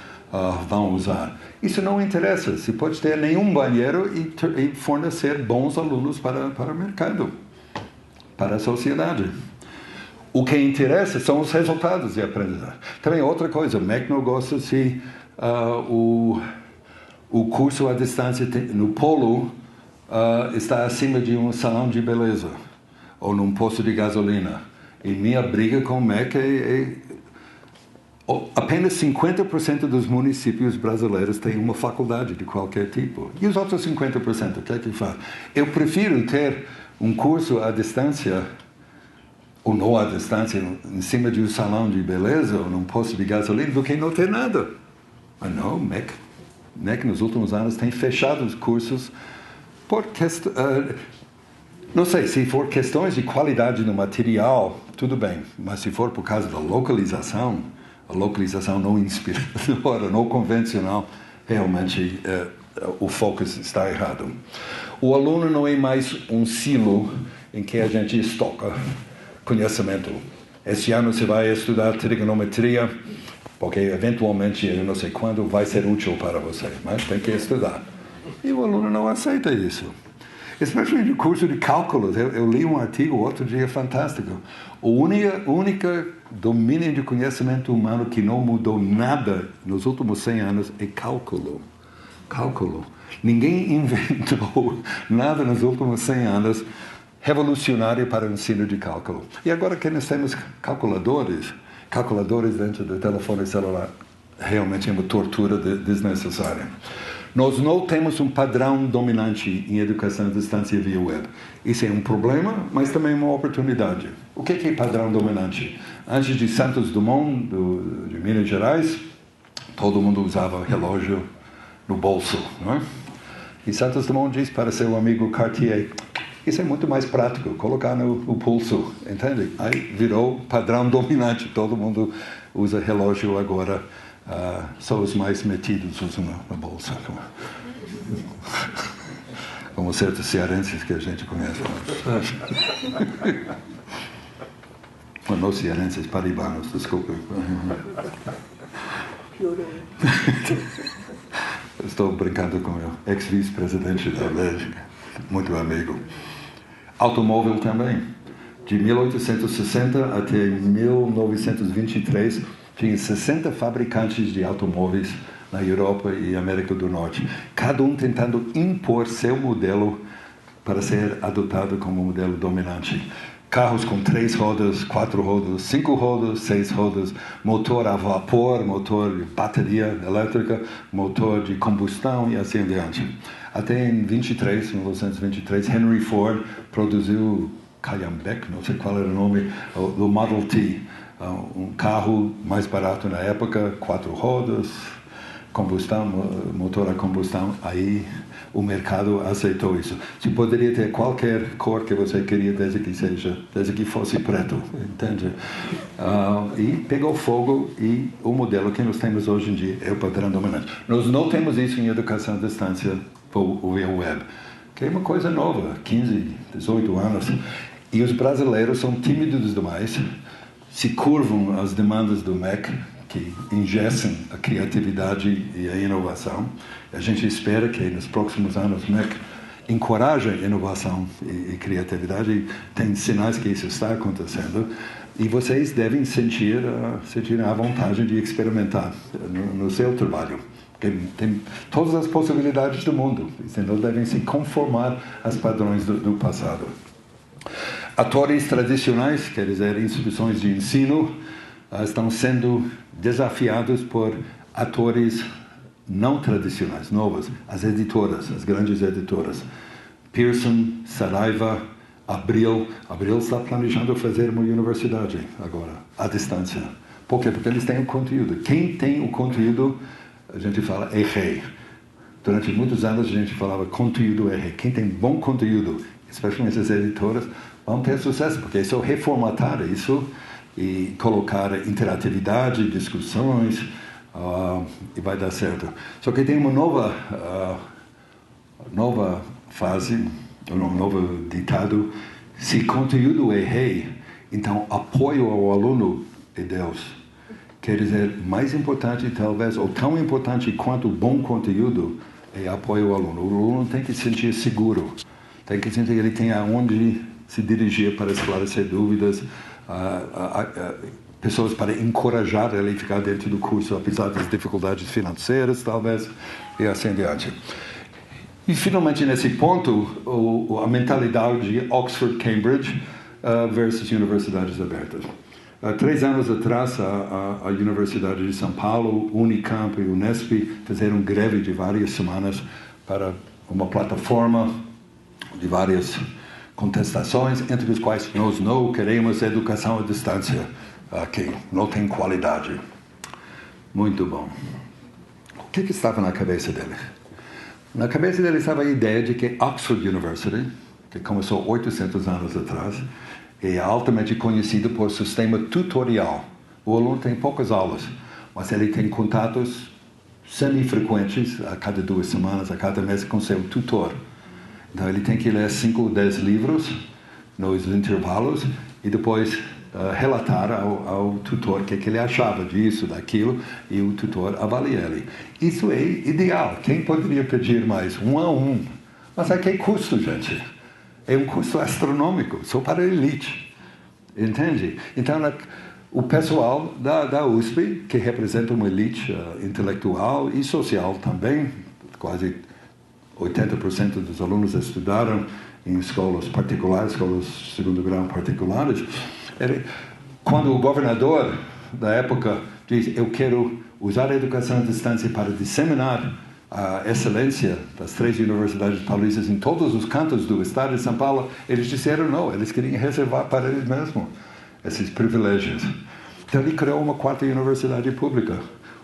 vão usar. Isso não interessa. Se pode ter nenhum banheiro e fornecer bons alunos para o mercado, para a sociedade. O que interessa são os resultados de aprendizagem. Também outra coisa, o MEC não gosta se o curso à distância no polo está acima de um salão de beleza ou num posto de gasolina. E minha briga com o MEC apenas 50% dos municípios brasileiros têm uma faculdade de qualquer tipo. E os outros 50%, o que é que faz? Eu prefiro ter um curso à distância, ou não à distância, em cima de um salão de beleza ou num posto de gasolina, do que não ter nada. Mas não, o MEC nos últimos anos tem fechado os cursos por questão... Não sei, se for questões de qualidade no material, tudo bem. Mas se for por causa da localização a localização não inspiradora, não convencional, realmente o foco está errado. O aluno não é mais um silo em que a gente estoca conhecimento. Este ano você vai estudar trigonometria, porque eventualmente, eu não sei quando, vai ser útil para você, mas tem que estudar. E o aluno não aceita isso. Especialmente no curso de cálculos. Eu li um artigo outro dia fantástico. O único domínio de conhecimento humano que não mudou nada nos últimos 100 anos é cálculo. Cálculo. Ninguém inventou nada nos últimos 100 anos revolucionário para o ensino de cálculo. E agora que nós temos calculadores dentro do telefone celular, realmente é uma tortura desnecessária. Nós não temos um padrão dominante em educação à distância via web. Isso é um problema, mas também uma oportunidade. O que é padrão dominante? Antes de Santos Dumont, de Minas Gerais, todo mundo usava relógio no bolso, não é? E Santos Dumont diz para seu amigo Cartier, isso é muito mais prático, colocar no pulso, entende? Aí virou padrão dominante, todo mundo usa relógio agora, só os mais metidos usam na bolsa. Como certos cearenses que a gente conhece. Não cearenses, paraibanos, desculpe. Estou brincando com o ex-vice-presidente da Bélgica, muito amigo. Automóvel também. De 1860 até 1923, tinha 60 fabricantes de automóveis na Europa e América do Norte, cada um tentando impor seu modelo para ser adotado como modelo dominante. Carros com 3 rodas, 4 rodas, 5 rodas, 6 rodas, motor a vapor, motor de bateria elétrica, motor de combustão e assim adiante. Até em 1923, Henry Ford produziu Calhambeck, não sei qual era o nome, do Model T, um carro mais barato na época, 4 rodas, combustão, motor a combustão. Aí o mercado aceitou isso. Você poderia ter qualquer cor que você queria, desde que fosse preto, entende? E pegou fogo, e o modelo que nós temos hoje em dia é o padrão dominante. Nós não temos isso em educação à distância via web, que é uma coisa nova, 15, 18 anos. E os brasileiros são tímidos demais, se curvam às demandas do MEC, que engessem a criatividade e a inovação. A gente espera que nos próximos anos o MEC encoraje a inovação e criatividade, e tem sinais que isso está acontecendo, e vocês devem sentir a vontade de experimentar no seu trabalho. Tem todas as possibilidades do mundo, então devem se conformar aos padrões do passado. Atores tradicionais, quer dizer, instituições de ensino, estão sendo desafiados por atores não tradicionais, novos, as editoras, as grandes editoras. Pearson, Saraiva, Abril está planejando fazer uma universidade agora, à distância. Por quê? Porque eles têm o conteúdo. Quem tem o conteúdo, a gente fala, é rei. Durante muitos anos a gente falava conteúdo é rei. Quem tem bom conteúdo, especialmente as editoras, vão ter sucesso, porque é só reformatar isso e colocar interatividade, discussões, e vai dar certo. Só que tem uma nova fase, um novo ditado: se conteúdo é rei, então apoio ao aluno é Deus. Quer dizer, mais importante talvez, ou tão importante quanto bom conteúdo, é apoio ao aluno. O aluno tem que se sentir seguro, tem que sentir que ele tem aonde se dirigir para esclarecer dúvidas, pessoas para encorajar ele a ficar dentro do curso, apesar das dificuldades financeiras, talvez, e assim adiante. E, finalmente, nesse ponto, a mentalidade de Oxford-Cambridge versus universidades abertas. 3 anos atrás, a Universidade de São Paulo, Unicamp e Unesp fizeram greve de várias semanas para uma plataforma de várias contestações, entre as quais nós não queremos educação à distância, que não tem qualidade. Muito bom. O que estava na cabeça dele? Na cabeça dele estava a ideia de que Oxford University, que começou 800 anos atrás, é altamente conhecido por sistema tutorial. O aluno tem poucas aulas, mas ele tem contatos semi-frequentes a cada 2 semanas, a cada mês com seu tutor. Então ele tem que ler 5 ou 10 livros nos intervalos e depois relatar ao tutor o que ele achava disso, daquilo, e o tutor avalia ele. Isso é ideal. Quem poderia pedir mais? 1 a 1. Mas a que custo, gente? É um custo astronômico, só para a elite. Entende? Então, o pessoal da USP, que representa uma elite intelectual e social também, quase 80% dos alunos estudaram em escolas particulares, escolas de segundo grau particulares. Quando o governador da época diz: eu quero usar a educação à distância para disseminar a excelência das 3 universidades paulistas em todos os cantos do estado de São Paulo, eles disseram não, eles queriam reservar para eles mesmos esses privilégios. Então ele criou uma 4ª universidade pública,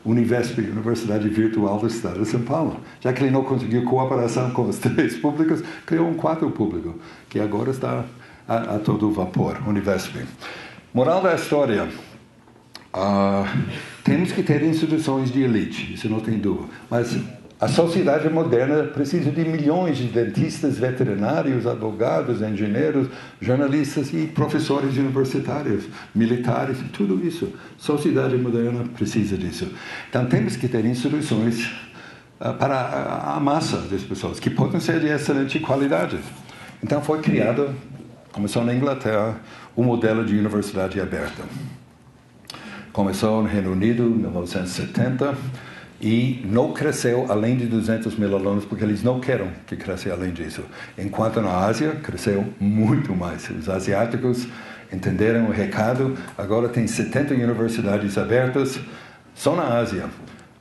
Univesp, Universidade Virtual do Estado de São Paulo. Já que ele não conseguiu cooperação com as 3 públicas, criou um 4º público, que agora está a todo vapor, Univesp. Moral da história, temos que ter instituições de elite, isso não tem dúvida, mas a sociedade moderna precisa de milhões de dentistas, veterinários, advogados, engenheiros, jornalistas e professores universitários, militares, tudo isso. A sociedade moderna precisa disso. Então temos que ter instituições para a massa das pessoas, que podem ser de excelente qualidade. Então foi criado, começou na Inglaterra, o modelo de universidade aberta. Começou no Reino Unido em 1970 e não cresceu além de 200 mil alunos, porque eles não querem que cresça além disso. Enquanto na Ásia, cresceu muito mais. Os asiáticos entenderam o recado, agora tem 70 universidades abertas só na Ásia.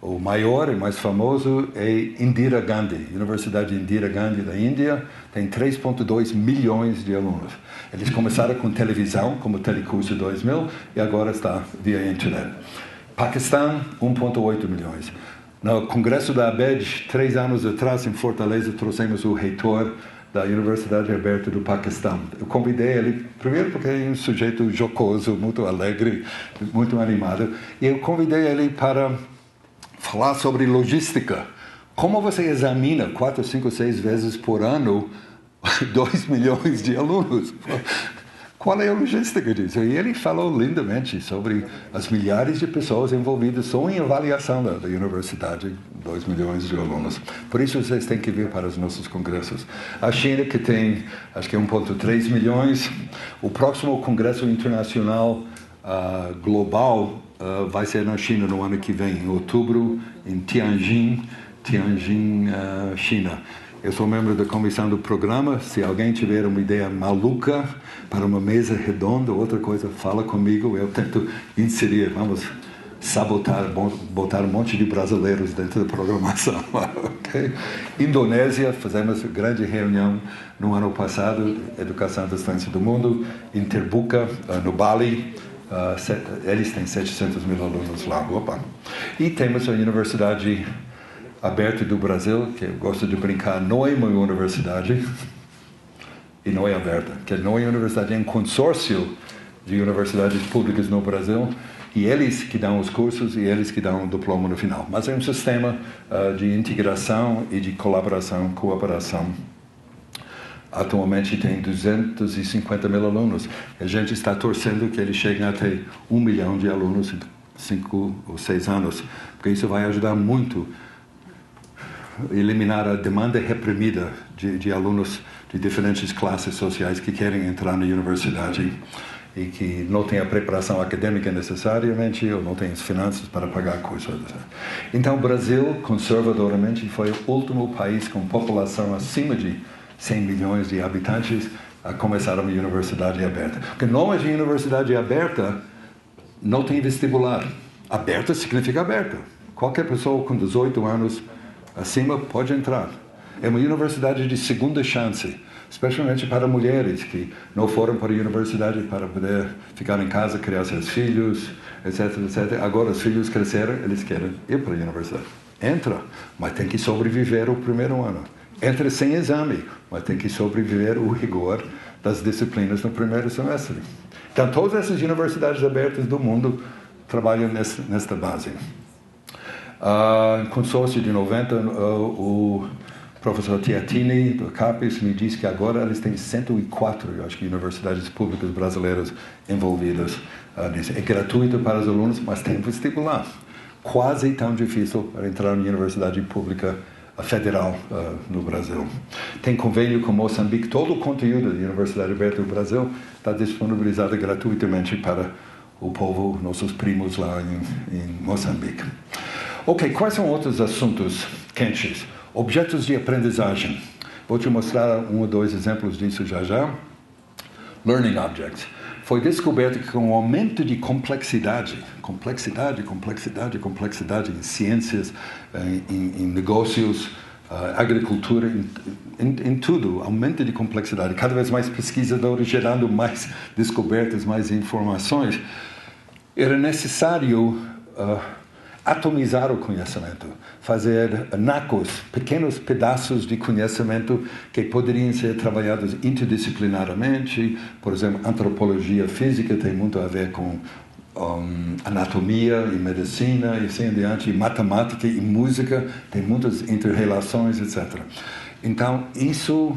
O maior e mais famoso é Indira Gandhi, Universidade Indira Gandhi da Índia, tem 3,2 milhões de alunos. Eles começaram com televisão, como Telecurso 2000, e agora está via internet. Paquistão, 1,8 milhões. No Congresso da ABED, 3 anos atrás, em Fortaleza, trouxemos o reitor da Universidade Aberta do Paquistão. Eu convidei ele, primeiro porque é um sujeito jocoso, muito alegre, muito animado, e eu convidei ele para falar sobre logística. Como você examina 4, 5, 6 vezes por ano 2 milhões de alunos? Qual é a logística disso? E ele falou lindamente sobre as milhares de pessoas envolvidas só em avaliação da universidade, 2 milhões de alunos. Por isso vocês têm que vir para os nossos congressos. A China, que tem, acho que 1,3 milhões. O próximo congresso internacional global vai ser na China no ano que vem, em outubro, em Tianjin, China. Eu sou membro da comissão do programa. Se alguém tiver uma ideia maluca para uma mesa redonda, outra coisa, fala comigo. Eu tento inserir, vamos sabotar, botar um monte de brasileiros dentro da programação. Okay? Indonésia, fizemos grande reunião no ano passado, Educação à Distância do Mundo, em Terbuka, no Bali. Eles têm 700 mil alunos lá. Opa. E temos a Universidade Aberta do Brasil, que eu gosto de brincar, não é uma universidade e não é aberta, que não é universidade, é um consórcio de universidades públicas no Brasil, e eles que dão os cursos e eles que dão o diploma no final. Mas é um sistema de integração e de colaboração, cooperação. Atualmente tem 250 mil alunos. A gente está torcendo que eles cheguem até 1 milhão de alunos em 5 ou 6 anos, porque isso vai ajudar muito a eliminar a demanda reprimida de alunos de diferentes classes sociais que querem entrar na universidade e que não têm a preparação acadêmica necessariamente ou não têm as finanças para pagar coisas. Então, o Brasil, conservadoramente, foi o último país com população acima de 100 milhões de habitantes a começar uma universidade aberta. Porque nome de universidade aberta não tem vestibular. Aberta significa aberta. Qualquer pessoa com 18 anos acima pode entrar. É uma universidade de segunda chance, especialmente para mulheres que não foram para a universidade para poder ficar em casa, criar seus filhos, etc, etc. Agora os filhos cresceram, eles querem ir para a universidade. Entra, mas tem que sobreviver o primeiro ano. Entra sem exame, mas tem que sobreviver o rigor das disciplinas no primeiro semestre. Então, todas essas universidades abertas do mundo trabalham nesta base. Consórcio de 90, o professor Tiatini, do CAPES, me disse que agora eles têm 104, eu acho que, universidades públicas brasileiras envolvidas nisso. É gratuito para os alunos, mas tem vestibular. Quase tão difícil para entrar na universidade pública federal no Brasil. Tem convênio com Moçambique, todo o conteúdo da Universidade Aberta do Brasil está disponibilizado gratuitamente para o povo, nossos primos lá em Moçambique. Ok, quais são outros assuntos quentes? Objetos de aprendizagem. Vou te mostrar um ou dois exemplos disso já. Learning objects. Foi descoberto que com o aumento de complexidade em ciências, em negócios, agricultura, em tudo, aumento de complexidade, cada vez mais pesquisadores gerando mais descobertas, mais informações, era necessário atomizar o conhecimento, fazer nacos, pequenos pedaços de conhecimento que poderiam ser trabalhados interdisciplinarmente. Por exemplo, antropologia física tem muito a ver com anatomia e medicina e assim em diante, e matemática e música, tem muitas interrelações, etc. Então, isso,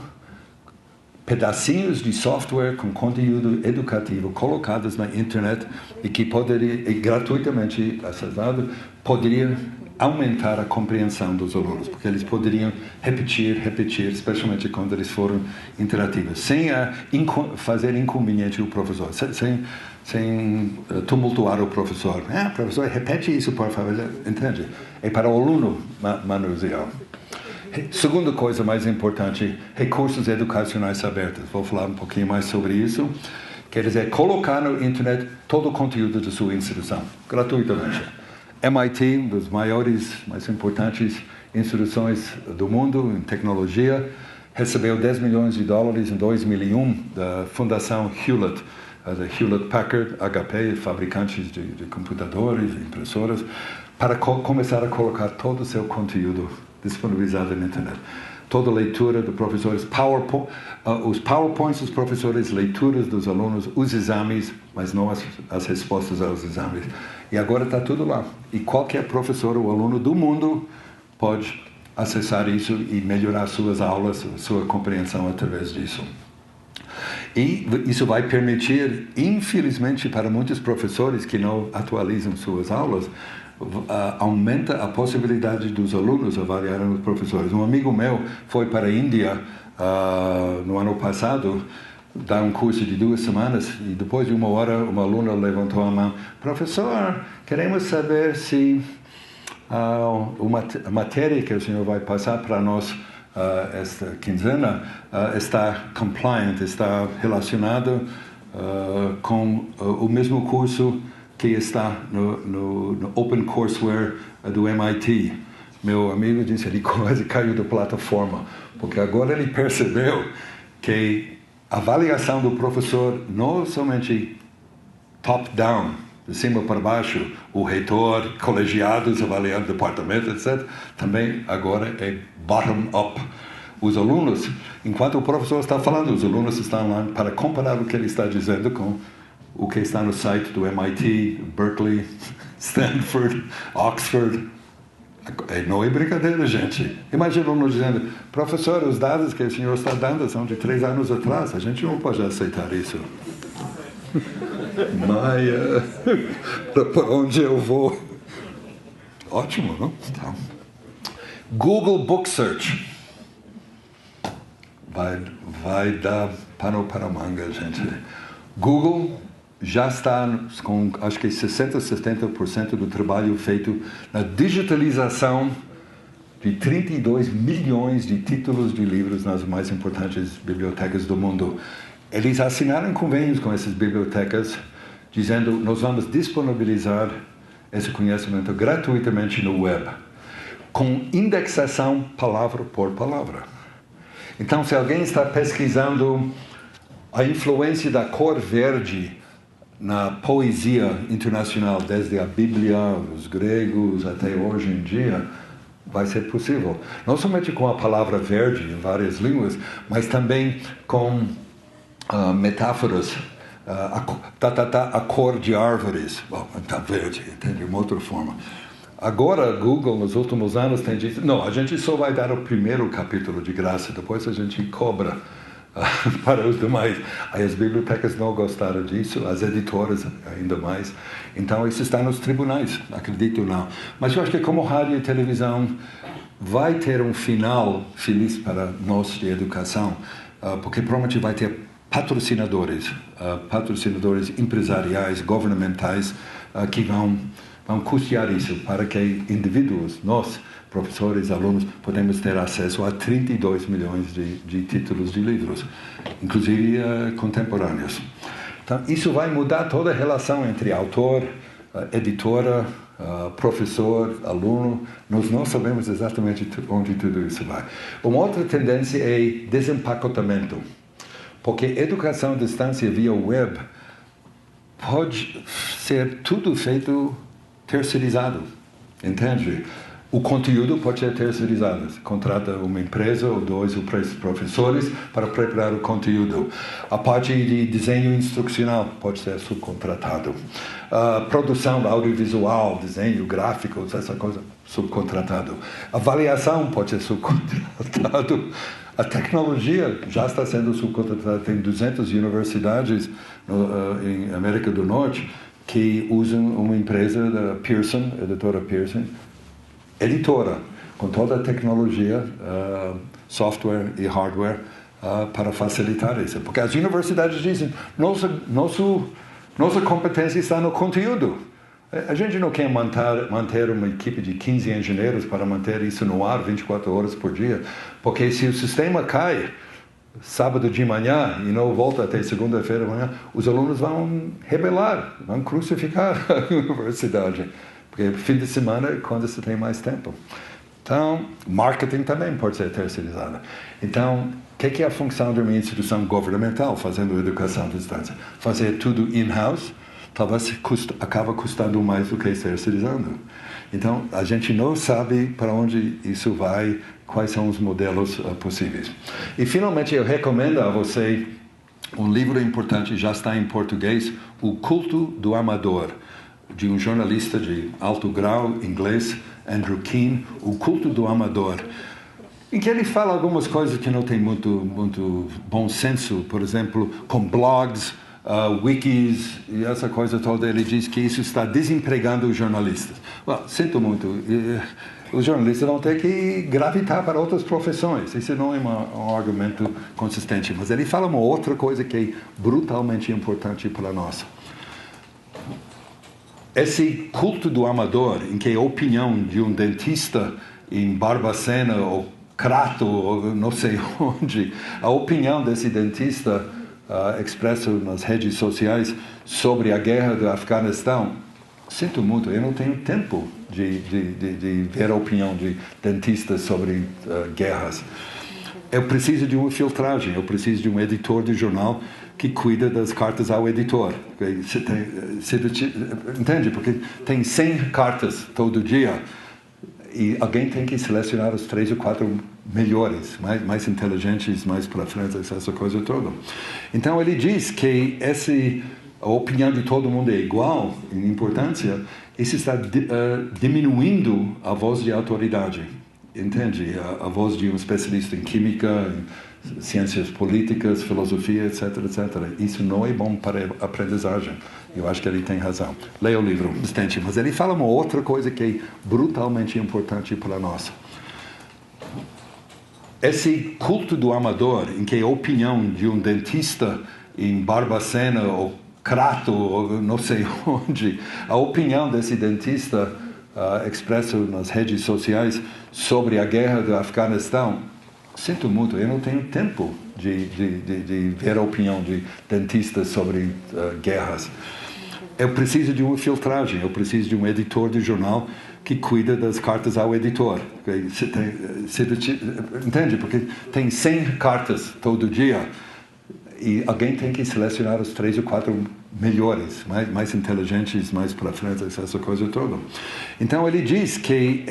pedacinhos de software com conteúdo educativo colocados na internet e que poderia, gratuitamente acessado, poderia aumentar a compreensão dos alunos, porque eles poderiam repetir, especialmente quando eles foram interativos, sem fazer inconveniente o professor, sem tumultuar o professor. Professor, repete isso, por favor. Entende? É para o aluno manusear. Segunda coisa mais importante, recursos educacionais abertos. Vou falar um pouquinho mais sobre isso. Quer dizer, colocar na internet todo o conteúdo da sua instituição, gratuitamente. MIT, uma das maiores, mais importantes instituições do mundo em tecnologia, recebeu $10 milhões em 2001 da Fundação Hewlett, da Hewlett-Packard, HP, fabricantes de computadores, impressoras, para começar a colocar todo o seu conteúdo disponibilizado na internet. Toda a leitura dos professores, os PowerPoints dos professores, leituras dos alunos, os exames, mas não as respostas aos exames. E agora está tudo lá. E qualquer professor ou aluno do mundo pode acessar isso e melhorar suas aulas, sua compreensão através disso. E isso vai permitir, infelizmente, para muitos professores que não atualizam suas aulas, aumenta a possibilidade dos alunos avaliarem os professores. Um amigo meu foi para a Índia no ano passado dar um curso de 2 semanas e depois de 1 hora uma aluna levantou a mão: professor, queremos saber se a matéria que o senhor vai passar para nós esta quinzena está compliant, está relacionada com o mesmo curso que está no OpenCourseWare do MIT. Meu amigo disse, ele quase caiu da plataforma, porque agora ele percebeu que a avaliação do professor não somente top-down, de cima para baixo, o reitor, colegiados avaliando o departamento, etc., também agora é bottom-up. Os alunos, enquanto o professor está falando, os alunos estão lá para comparar o que ele está dizendo com o que está no site do MIT, Berkeley, Stanford, Oxford. Não é brincadeira, gente. Imagina o aluno dizendo: professor, os dados que o senhor está dando são de 3 anos atrás, a gente não pode aceitar isso. Maia, para onde eu vou? Ótimo, não? Então, Google Book Search. Vai dar pano para manga, gente. Google já está com, acho que 60% do trabalho feito na digitalização de 32 milhões de títulos de livros nas mais importantes bibliotecas do mundo. Eles assinaram convênios com essas bibliotecas, dizendo: nós vamos disponibilizar esse conhecimento gratuitamente no web, com indexação palavra por palavra. Então, se alguém está pesquisando a influência da cor verde na poesia internacional, desde a Bíblia, os gregos, até hoje em dia, vai ser possível. Não somente com a palavra verde em várias línguas, mas também com metáforas a cor de árvores. Bom, está verde, entende? Uma outra forma. Agora, Google, nos últimos anos, tem dito, não, a gente só vai dar o primeiro capítulo de graça, depois a gente cobra para os demais. Aí as bibliotecas não gostaram disso, as editoras ainda mais. Então, isso está nos tribunais, acredito ou não. Mas eu acho que como rádio e televisão vai ter um final feliz para nós de educação, porque provavelmente vai ter patrocinadores empresariais, governamentais, que vão custear isso para que indivíduos, nós, professores, alunos, podemos ter acesso a 32 milhões de títulos de livros, inclusive contemporâneos. Então, isso vai mudar toda a relação entre autor, editora, professor, aluno. Nós não sabemos exatamente onde tudo isso vai. Uma outra tendência é desempacotamento, porque educação à distância via web pode ser tudo feito terceirizado, entende? O conteúdo pode ser terceirizado. Você contrata uma empresa ou dois ou três professores para preparar o conteúdo. A parte de desenho instrucional pode ser subcontratado. A produção audiovisual, desenho, gráficos, essa coisa, subcontratado. Avaliação pode ser subcontratado. A tecnologia já está sendo subcontratada. Tem 200 universidades em América do Norte que usam uma empresa da Pearson, editora Pearson, editora, com toda a tecnologia, software e hardware, para facilitar isso. Porque as universidades dizem, nossa competência está no conteúdo. A gente não quer manter uma equipe de 15 engenheiros para manter isso no ar 24 horas por dia, porque se o sistema cai sábado de manhã e não volta até segunda-feira de manhã, os alunos vão rebelar, vão crucificar a universidade. Porque fim de semana é quando você tem mais tempo. Então, marketing também pode ser terceirizado. Então, o que é a função de uma instituição governamental fazendo educação à distância? Fazer tudo in-house, talvez acaba custando mais do que terceirizando. Então, a gente não sabe para onde isso vai, quais são os modelos possíveis. E, finalmente, eu recomendo a você um livro importante, já está em português, O Culto do Amador, de um jornalista de alto grau inglês, Andrew Keen, O Culto do Amador, em que ele fala algumas coisas que não tem muito bom senso, por exemplo, com blogs, wikis e essa coisa toda. Ele diz que isso está desempregando os jornalistas. Sinto muito, os jornalistas vão ter que gravitar para outras profissões. Isso não é um argumento consistente, mas ele fala uma outra coisa que é brutalmente importante para nós. Esse culto do amador, em que a opinião de um dentista em Barbacena ou Crato ou não sei onde, a opinião desse dentista expressa nas redes sociais sobre a guerra do Afeganistão, sinto muito, eu não tenho tempo de ver a opinião de dentistas sobre guerras. Eu preciso de uma filtragem, eu preciso de um editor de jornal que cuida das cartas ao editor. Entende? Porque tem 100 cartas todo dia e alguém tem que selecionar os 3 ou 4 melhores, mais inteligentes, mais para frente, essa coisa toda. Então ele diz que a opinião de todo mundo é igual em importância, isso está diminuindo a voz de autoridade. Entende? A voz de um especialista em química, em ciências políticas, filosofia, etc, etc. Isso não é bom para a aprendizagem. Eu acho que ele tem razão. Leia o livro, bastante. Mas ele fala uma outra coisa que é brutalmente importante para nós. Esse culto do amador, em que a opinião de um dentista em Barbacena ou Crato ou não sei onde, a opinião desse dentista expresso nas redes sociais sobre a guerra do Afeganistão, sinto muito, eu não tenho tempo de ver a opinião de dentistas sobre guerras. Eu preciso de uma filtragem, eu preciso de um editor de jornal que cuida das cartas ao editor. Entende? Porque tem 100 cartas todo dia e alguém tem que selecionar os 3 ou 4 melhores, mais inteligentes, mais para frente, essa coisa toda. Então ele diz que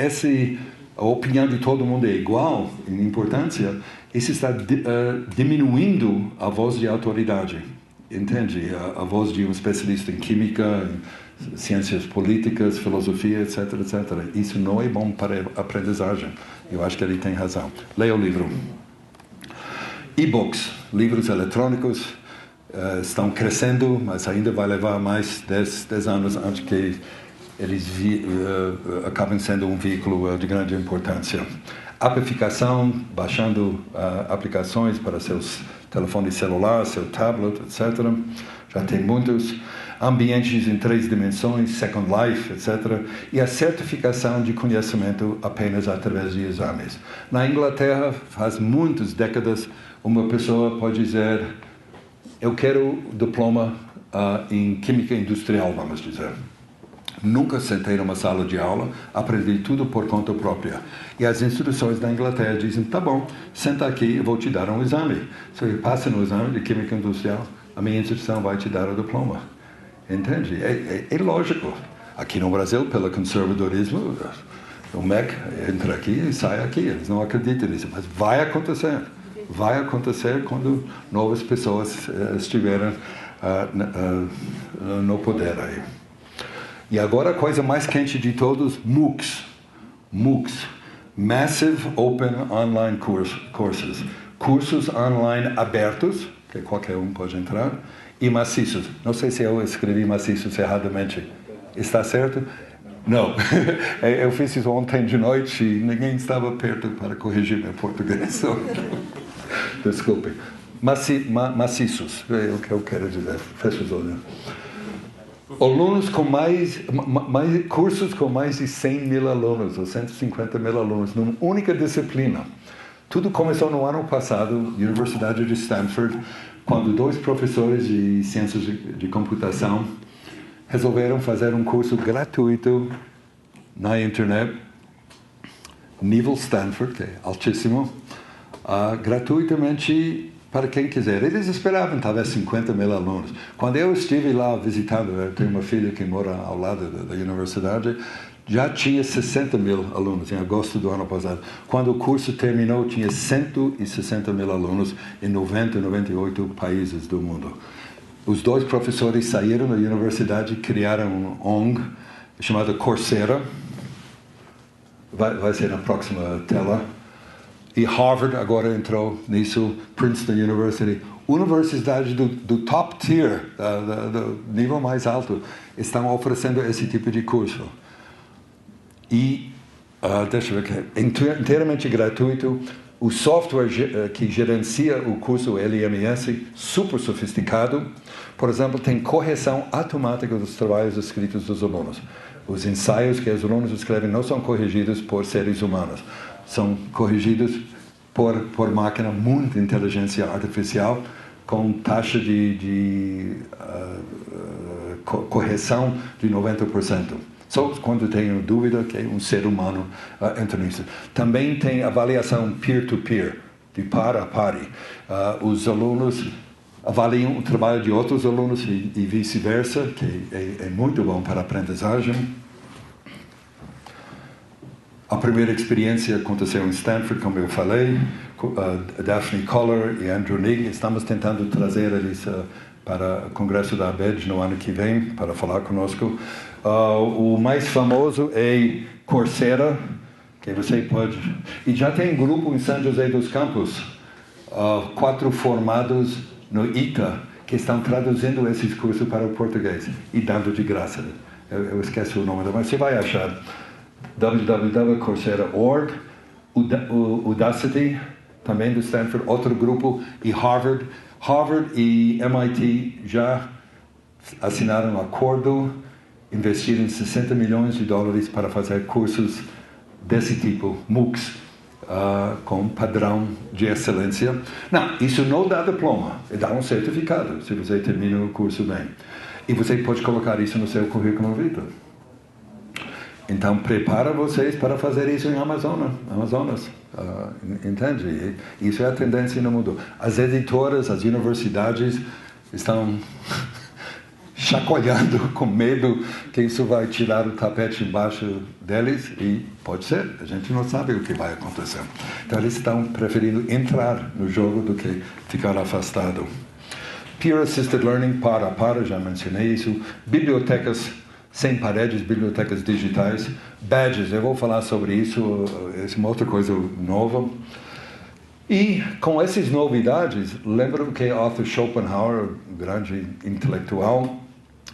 a opinião de todo mundo é igual em importância, isso está diminuindo a voz de autoridade. entende, a voz de um especialista em química, em ciências políticas, filosofia, etc, etc. Isso não é bom para a aprendizagem. Eu acho que ele tem razão. Leia o livro. E-books, livros eletrônicos, estão crescendo, mas ainda vai levar mais 10 anos antes que eles acabem sendo um veículo de grande importância. Apificação, baixando aplicações para seus telefones celulares, seu tablet, etc. Já tem muitos. Ambientes em 3 dimensões, Second Life, etc. E a certificação de conhecimento apenas através de exames. Na Inglaterra, faz muitas décadas, uma pessoa pode dizer: eu quero diploma em química industrial, vamos dizer. Nunca sentei numa sala de aula, aprendi tudo por conta própria. E as instituições da Inglaterra dizem: tá bom, senta aqui, eu vou te dar um exame. Se você passa no exame de química industrial, a minha instituição vai te dar o diploma. Entende? É lógico. Aqui no Brasil, pelo conservadorismo, o MEC entra aqui e sai aqui. Eles não acreditam nisso, mas vai acontecer. Vai acontecer quando novas pessoas estiverem no poder aí. E agora a coisa mais quente de todos, MOOCs. MOOCs. Massive Open Online Courses. Cursos online abertos, que qualquer um pode entrar, e maciços. Não sei se eu escrevi maciços erradamente. Está certo? Não. Eu fiz isso ontem de noite e ninguém estava perto para corrigir meu português. Desculpe. Maciços, é o que eu quero dizer. Fecha os olhos. Alunos com cursos com mais de 100 mil alunos, ou 150 mil alunos, numa única disciplina. Tudo começou no ano passado, Universidade de Stanford, quando 2 professores de ciências de computação resolveram fazer um curso gratuito na internet, nível Stanford, que é altíssimo, gratuitamente para quem quiser. Eles esperavam talvez 50 mil alunos. Quando eu estive lá visitando, eu tenho uma filha que mora ao lado da universidade, já tinha 60 mil alunos em agosto do ano passado. Quando o curso terminou, tinha 160 mil alunos em 98 países do mundo. Os 2 professores saíram da universidade e criaram um ONG chamado Coursera. Vai ser na próxima tela. E Harvard agora entrou nisso, Princeton University. Universidades do top tier, do nível mais alto, estão oferecendo esse tipo de curso. E, deixa eu ver aqui, inteiramente gratuito. O software que gerencia o curso LMS, super sofisticado. Por exemplo, tem correção automática dos trabalhos escritos dos alunos. Os ensaios que os alunos escrevem não são corrigidos por seres humanos. São corrigidos por máquina, muita inteligência artificial, com taxa de correção de 90%. Só quando tenho dúvida que um ser humano entra nisso. Também tem avaliação peer-to-peer, de par a par. Os alunos avaliam o trabalho de outros alunos e vice-versa, que é muito bom para a aprendizagem. A primeira experiência aconteceu em Stanford, como eu falei, Daphne Koller e Andrew Ng. Estamos tentando trazer eles para o Congresso da ABED no ano que vem, para falar conosco. O mais famoso é Coursera, que você pode... E já tem um grupo em São José dos Campos, 4 formados no ITA, que estão traduzindo esses cursos para o português e dando de graça. Eu esqueci o nome, mas você vai achar. www.coursera.org, Udacity, também do Stanford, outro grupo, e Harvard. Harvard e MIT já assinaram um acordo, investiram $60 milhões para fazer cursos desse tipo, MOOCs, com padrão de excelência. Não, isso não dá diploma, dá um certificado, se você termina o curso bem. E você pode colocar isso no seu currículo vitae. Então, prepara vocês para fazer isso em Amazonas. Entende? Isso é a tendência no mundo. As editoras, as universidades estão chacoalhando com medo que isso vai tirar o tapete embaixo deles e pode ser, a gente não sabe o que vai acontecer. Então, eles estão preferindo entrar no jogo do que ficar afastado. Peer Assisted Learning, já mencionei isso. Bibliotecas sem paredes, bibliotecas digitais. Badges, eu vou falar sobre isso, essa é uma outra coisa nova. E com essas novidades, lembram que Arthur Schopenhauer, grande intelectual,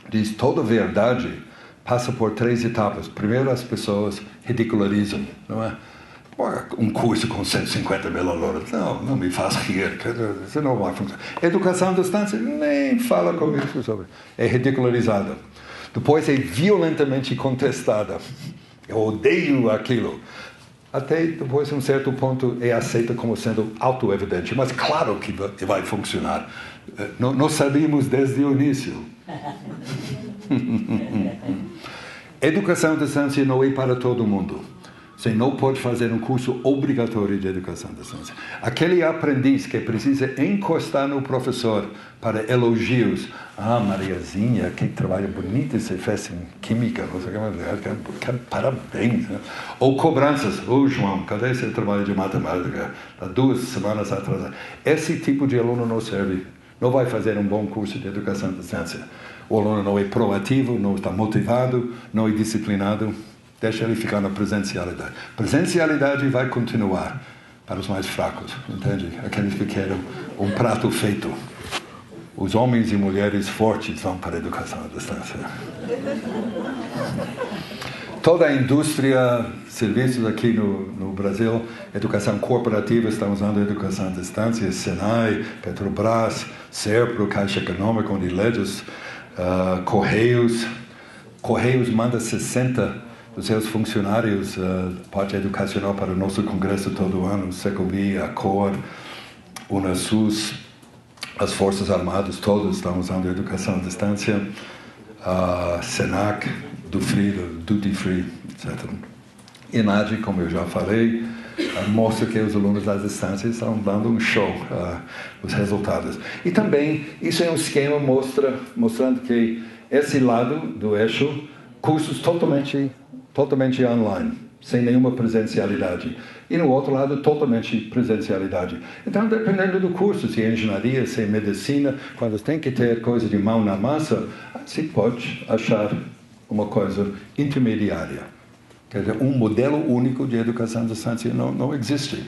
diz que toda verdade passa por 3 etapas. Primeiro, as pessoas ridicularizam, não é? Um curso com 150 mil alunos, não me faz rir, isso não vai funcionar. Educação à distância, nem fala comigo sobre. É ridicularizada. Depois é violentamente contestada. Eu odeio aquilo. Até depois, a um certo ponto, é aceita como sendo auto-evidente. Mas claro que vai funcionar. Nós sabíamos desde o início. Educação à distância não é para todo mundo. Você não pode fazer um curso obrigatório de educação à distância. Aquele aprendiz que precisa encostar no professor para elogios. Mariazinha, que trabalho bonito você fez em química. Parabéns. Né? Ou cobranças. João, cadê seu trabalho de matemática? Há 2 semanas atrás. Esse tipo de aluno não serve. Não vai fazer um bom curso de educação à distância. O aluno não é proativo, não está motivado, não é disciplinado. Deixa ele ficar na presencialidade. Presencialidade vai continuar para os mais fracos, entende? Aqueles que querem um prato feito. Os homens e mulheres fortes vão para a educação à distância. Toda a indústria, serviços aqui no Brasil, educação corporativa, estão usando a educação à distância, Senai, Petrobras, Serpro, Caixa Econômica, Uniledes, Correios. Correios manda 60 dos seus funcionários, parte educacional para o nosso congresso todo ano, Secovi, a Cor, UNASUS, as Forças Armadas, todos estão usando a educação à distância, Senac, Duty Free, etc. INADI, como eu já falei, mostra que os alunos da distância estão dando um show, os resultados. E também, isso é um esquema mostrando que esse lado do eixo, cursos totalmente online, sem nenhuma presencialidade. E no outro lado, totalmente presencialidade. Então, dependendo do curso, se é engenharia, se é medicina, quando tem que ter coisa de mão na massa, se pode achar uma coisa intermediária. Quer dizer, um modelo único de educação à distância não existe.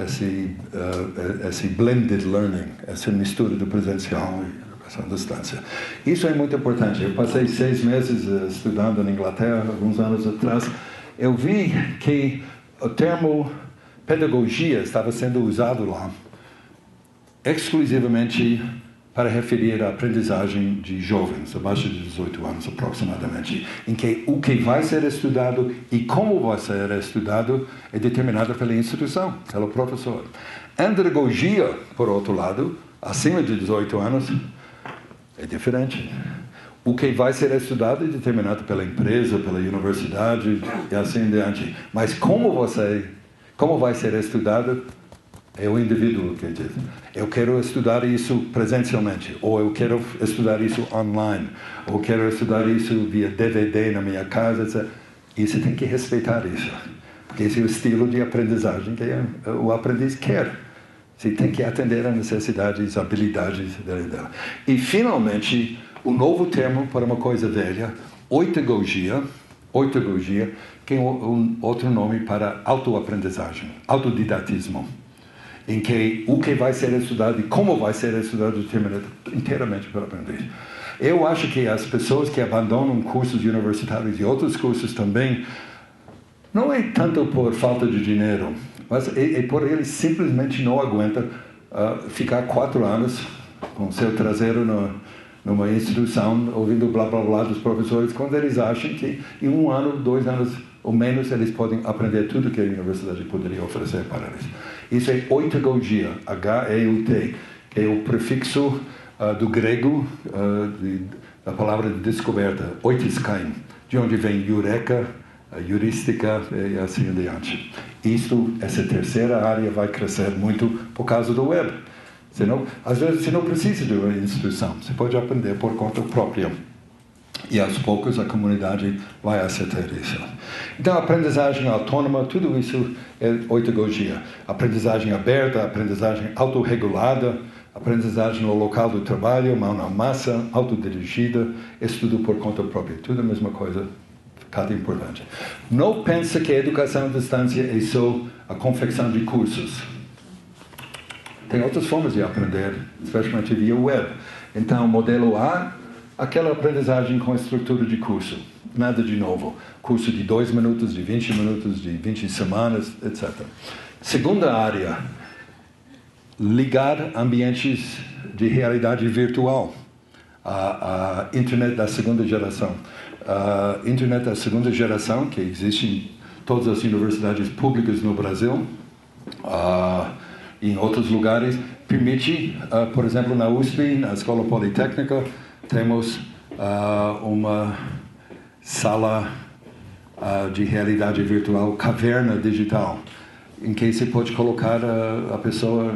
Esse blended learning, essa mistura do presencial e educação à distância. Isso é muito importante. Eu passei 6 meses estudando na Inglaterra, alguns anos atrás. Eu vi que o termo pedagogia estava sendo usado lá exclusivamente para referir à aprendizagem de jovens, abaixo de 18 anos aproximadamente, em que o que vai ser estudado e como vai ser estudado é determinado pela instituição, pelo professor. Andragogia, por outro lado, acima de 18 anos, é diferente. O que vai ser estudado é determinado pela empresa, pela universidade e assim em diante. Mas como vai ser estudado é o indivíduo que diz. Eu quero estudar isso presencialmente, ou eu quero estudar isso online, ou quero estudar isso via DVD na minha casa, etc. E você tem que respeitar isso, porque esse é o estilo de aprendizagem que o aprendiz quer. Você tem que atender às necessidades, às habilidades dela. E, finalmente, o novo termo para uma coisa velha, oitagogia, que é um outro nome para autoaprendizagem, autodidatismo, em que o que vai ser estudado e como vai ser estudado é determinado inteiramente pelo aprendiz. Eu acho que as pessoas que abandonam cursos universitários e outros cursos também, não é tanto por falta de dinheiro, mas é por eles simplesmente não aguentam ficar 4 anos com seu traseiro numa instituição, ouvindo blá blá blá dos professores, quando eles acham que em 1 ano, 2 anos ou menos, eles podem aprender tudo que a universidade poderia oferecer para eles. Isso é oitagogia, H-E-U-T, que é o prefixo do grego, da palavra de descoberta, oitiskein, de onde vem eureka, heurística e assim adiante. Essa terceira área vai crescer muito por causa do web. Às vezes você não precisa de uma instituição, você pode aprender por conta própria. E aos poucos a comunidade vai aceitar isso. Então, aprendizagem autônoma, tudo isso é oitagogia. Aprendizagem aberta, aprendizagem autorregulada, aprendizagem no local do trabalho, mão na massa, autodirigida, estudo por conta própria. Tudo a mesma coisa, cada importante. Não pense que a educação à distância é só a confecção de cursos. Tem outras formas de aprender, especialmente via web. Então, modelo A, aquela aprendizagem com estrutura de curso. Nada de novo. Curso de 2 minutos, de 20 minutos, de 20 semanas, etc. Segunda área, ligar ambientes de realidade virtual. A internet da segunda geração. A internet da segunda geração, que existe em todas as universidades públicas no Brasil, em outros lugares, permite, por exemplo, na USP, na Escola Politécnica, temos uma sala de realidade virtual, caverna digital, em que se pode colocar a pessoa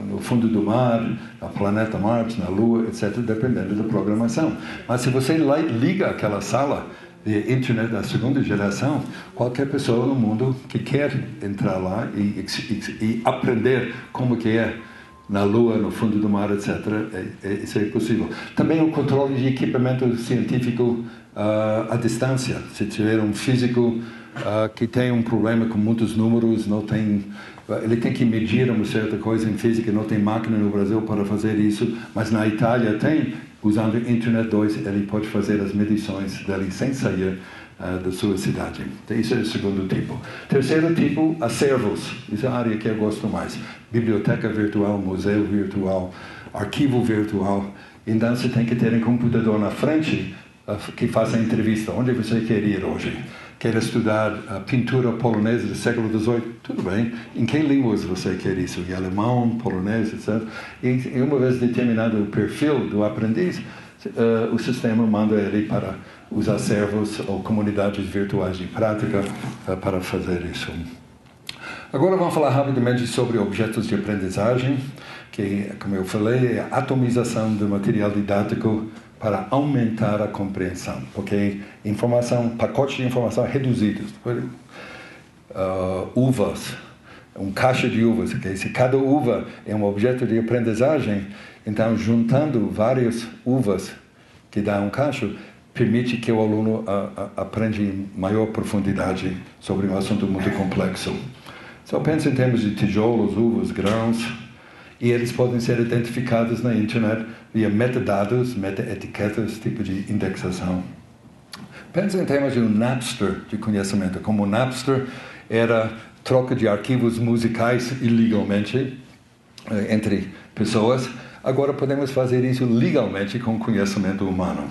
no fundo do mar, no planeta Marte, na Lua, etc., dependendo da programação. Mas se você liga aquela sala de internet da segunda geração, qualquer pessoa no mundo que quer entrar lá e aprender como que é na Lua, no fundo do mar, etc., isso é possível. Também o controle de equipamento científico à distância. Se tiver um físico que tem um problema com muitos números, ele tem que medir uma certa coisa em física, não tem máquina no Brasil para fazer isso, mas na Itália tem, usando Internet 2, ele pode fazer as medições dele sem sair da sua cidade. Então, isso é o segundo tipo. Terceiro tipo, acervos. Isso é a área que eu gosto mais. Biblioteca virtual, museu virtual, arquivo virtual. Então, você tem que ter um computador na frente que faça a entrevista. Onde você quer ir hoje? Quer estudar a pintura polonesa do século XVIII? Tudo bem. Em que línguas você quer isso? Em alemão, polonês, etc. E uma vez determinado o perfil do aprendiz, o sistema manda ele para os acervos ou comunidades virtuais de prática para fazer isso. Agora vamos falar rapidamente sobre objetos de aprendizagem, que, como eu falei, é a atomização do material didático para aumentar a compreensão, porque pacotes de informação reduzidos. Uvas, caixa de uvas, okay? Se cada uva é um objeto de aprendizagem, então juntando várias uvas que dá um cacho, permite que o aluno aprenda em maior profundidade sobre um assunto muito complexo. Só pensa em termos de tijolos, uvas, grãos, e eles podem ser identificados na internet via metadados, meta-etiquetas, tipo de indexação. Pensa em termos de um Napster de conhecimento, como o Napster era troca de arquivos musicais ilegalmente entre pessoas. Agora podemos fazer isso legalmente com conhecimento humano.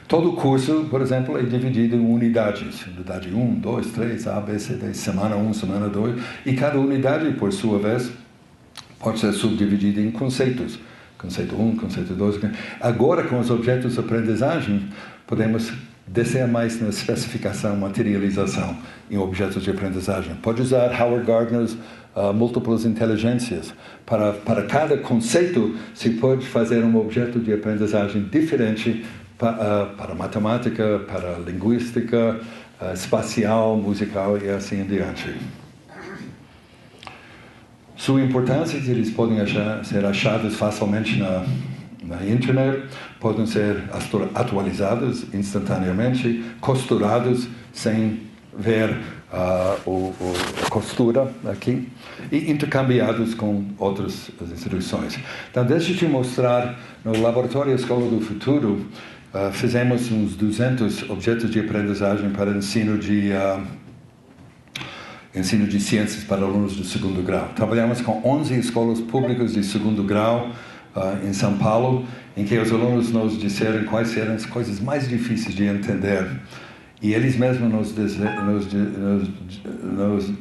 Todo curso, por exemplo, é dividido em unidades. Unidade 1, 2, 3, A, B, C, D, semana 1, semana 2. E cada unidade, por sua vez, pode ser subdividida em conceitos. Conceito 1, conceito 2. Agora, com os objetos de aprendizagem, podemos descer mais na especificação, materialização em objetos de aprendizagem. Pode usar Howard Gardner's múltiplas inteligências. Para cada conceito, se pode fazer um objeto de aprendizagem diferente para matemática, para linguística, espacial, musical e assim em diante. Sua importância é que eles podem ser achados facilmente na internet, podem ser atualizados instantaneamente, costurados sem ver a costura aqui, e intercambiados com outras instituições. Então, deixa eu te mostrar, no Laboratório Escola do Futuro, fizemos uns 200 objetos de aprendizagem para ensino de ciências para alunos do segundo grau. Trabalhamos com 11 escolas públicas de segundo grau em São Paulo, em que os alunos nos disseram quais eram as coisas mais difíceis de entender. E eles mesmos nos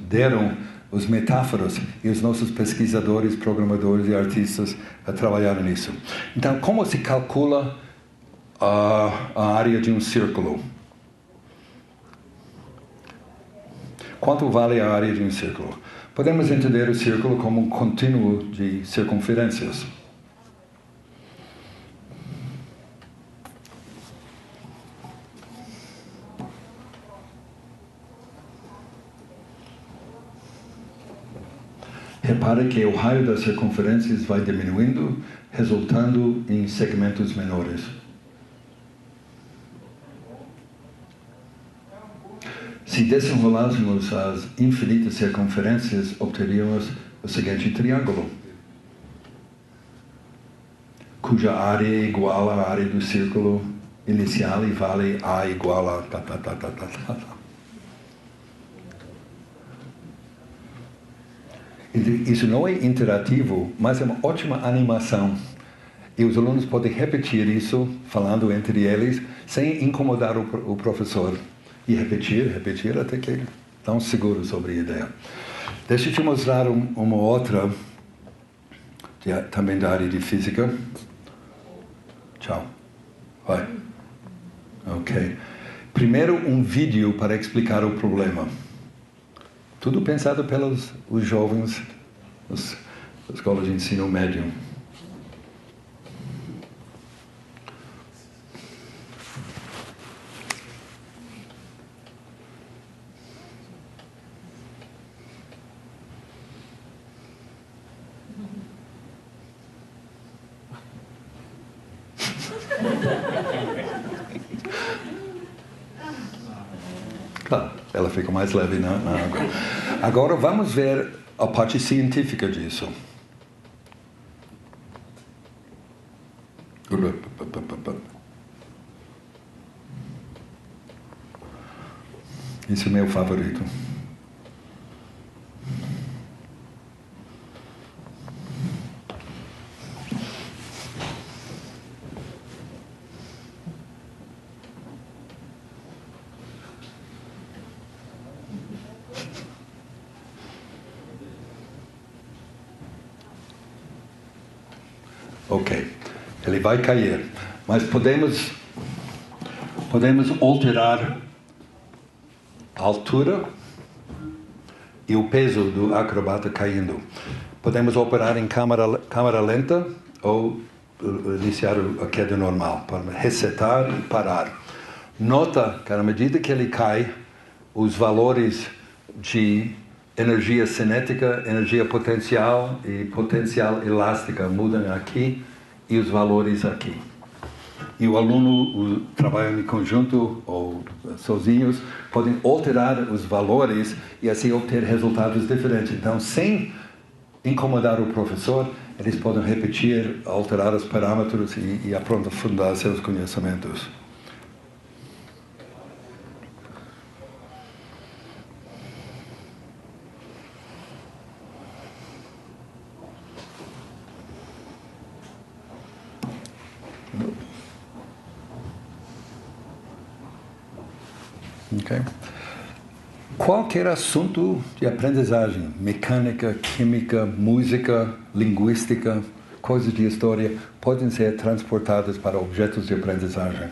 deram os metáforas e os nossos pesquisadores, programadores e artistas trabalharam nisso. Então, como se calcula a área de um círculo? Quanto vale a área de um círculo? Podemos entender o círculo como um contínuo de circunferências. Repare que o raio das circunferências vai diminuindo, resultando em segmentos menores. Se desenrolássemos as infinitas circunferências, obteríamos o seguinte triângulo, cuja área é igual à área do círculo inicial e vale A igual a Isso não é interativo, mas é uma ótima animação. E os alunos podem repetir isso, falando entre eles, sem incomodar o professor. E repetir, até que estão seguros sobre a ideia. Deixa eu te mostrar uma outra, também da área de física. Tchau. Vai. Ok. Primeiro, um vídeo para explicar o problema. Tudo pensado pelos os jovens da escola de ensino médio. Claro, ela fica mais leve na água. Agora vamos ver a parte científica disso. Esse é o meu favorito. Ok, ele vai cair, mas podemos alterar a altura e o peso do acrobata caindo. Podemos operar em câmera lenta ou iniciar a queda normal, para resetar e parar. Nota que à medida que ele cai, os valores de energia cinética, energia potencial e potencial elástica mudam aqui e os valores aqui. E o aluno, trabalhando em conjunto ou sozinhos, podem alterar os valores e assim obter resultados diferentes. Então, sem incomodar o professor, eles podem repetir, alterar os parâmetros e aprofundar seus conhecimentos. Okay. Qualquer assunto de aprendizagem, mecânica, química, música, linguística, coisas de história, podem ser transportadas para objetos de aprendizagem.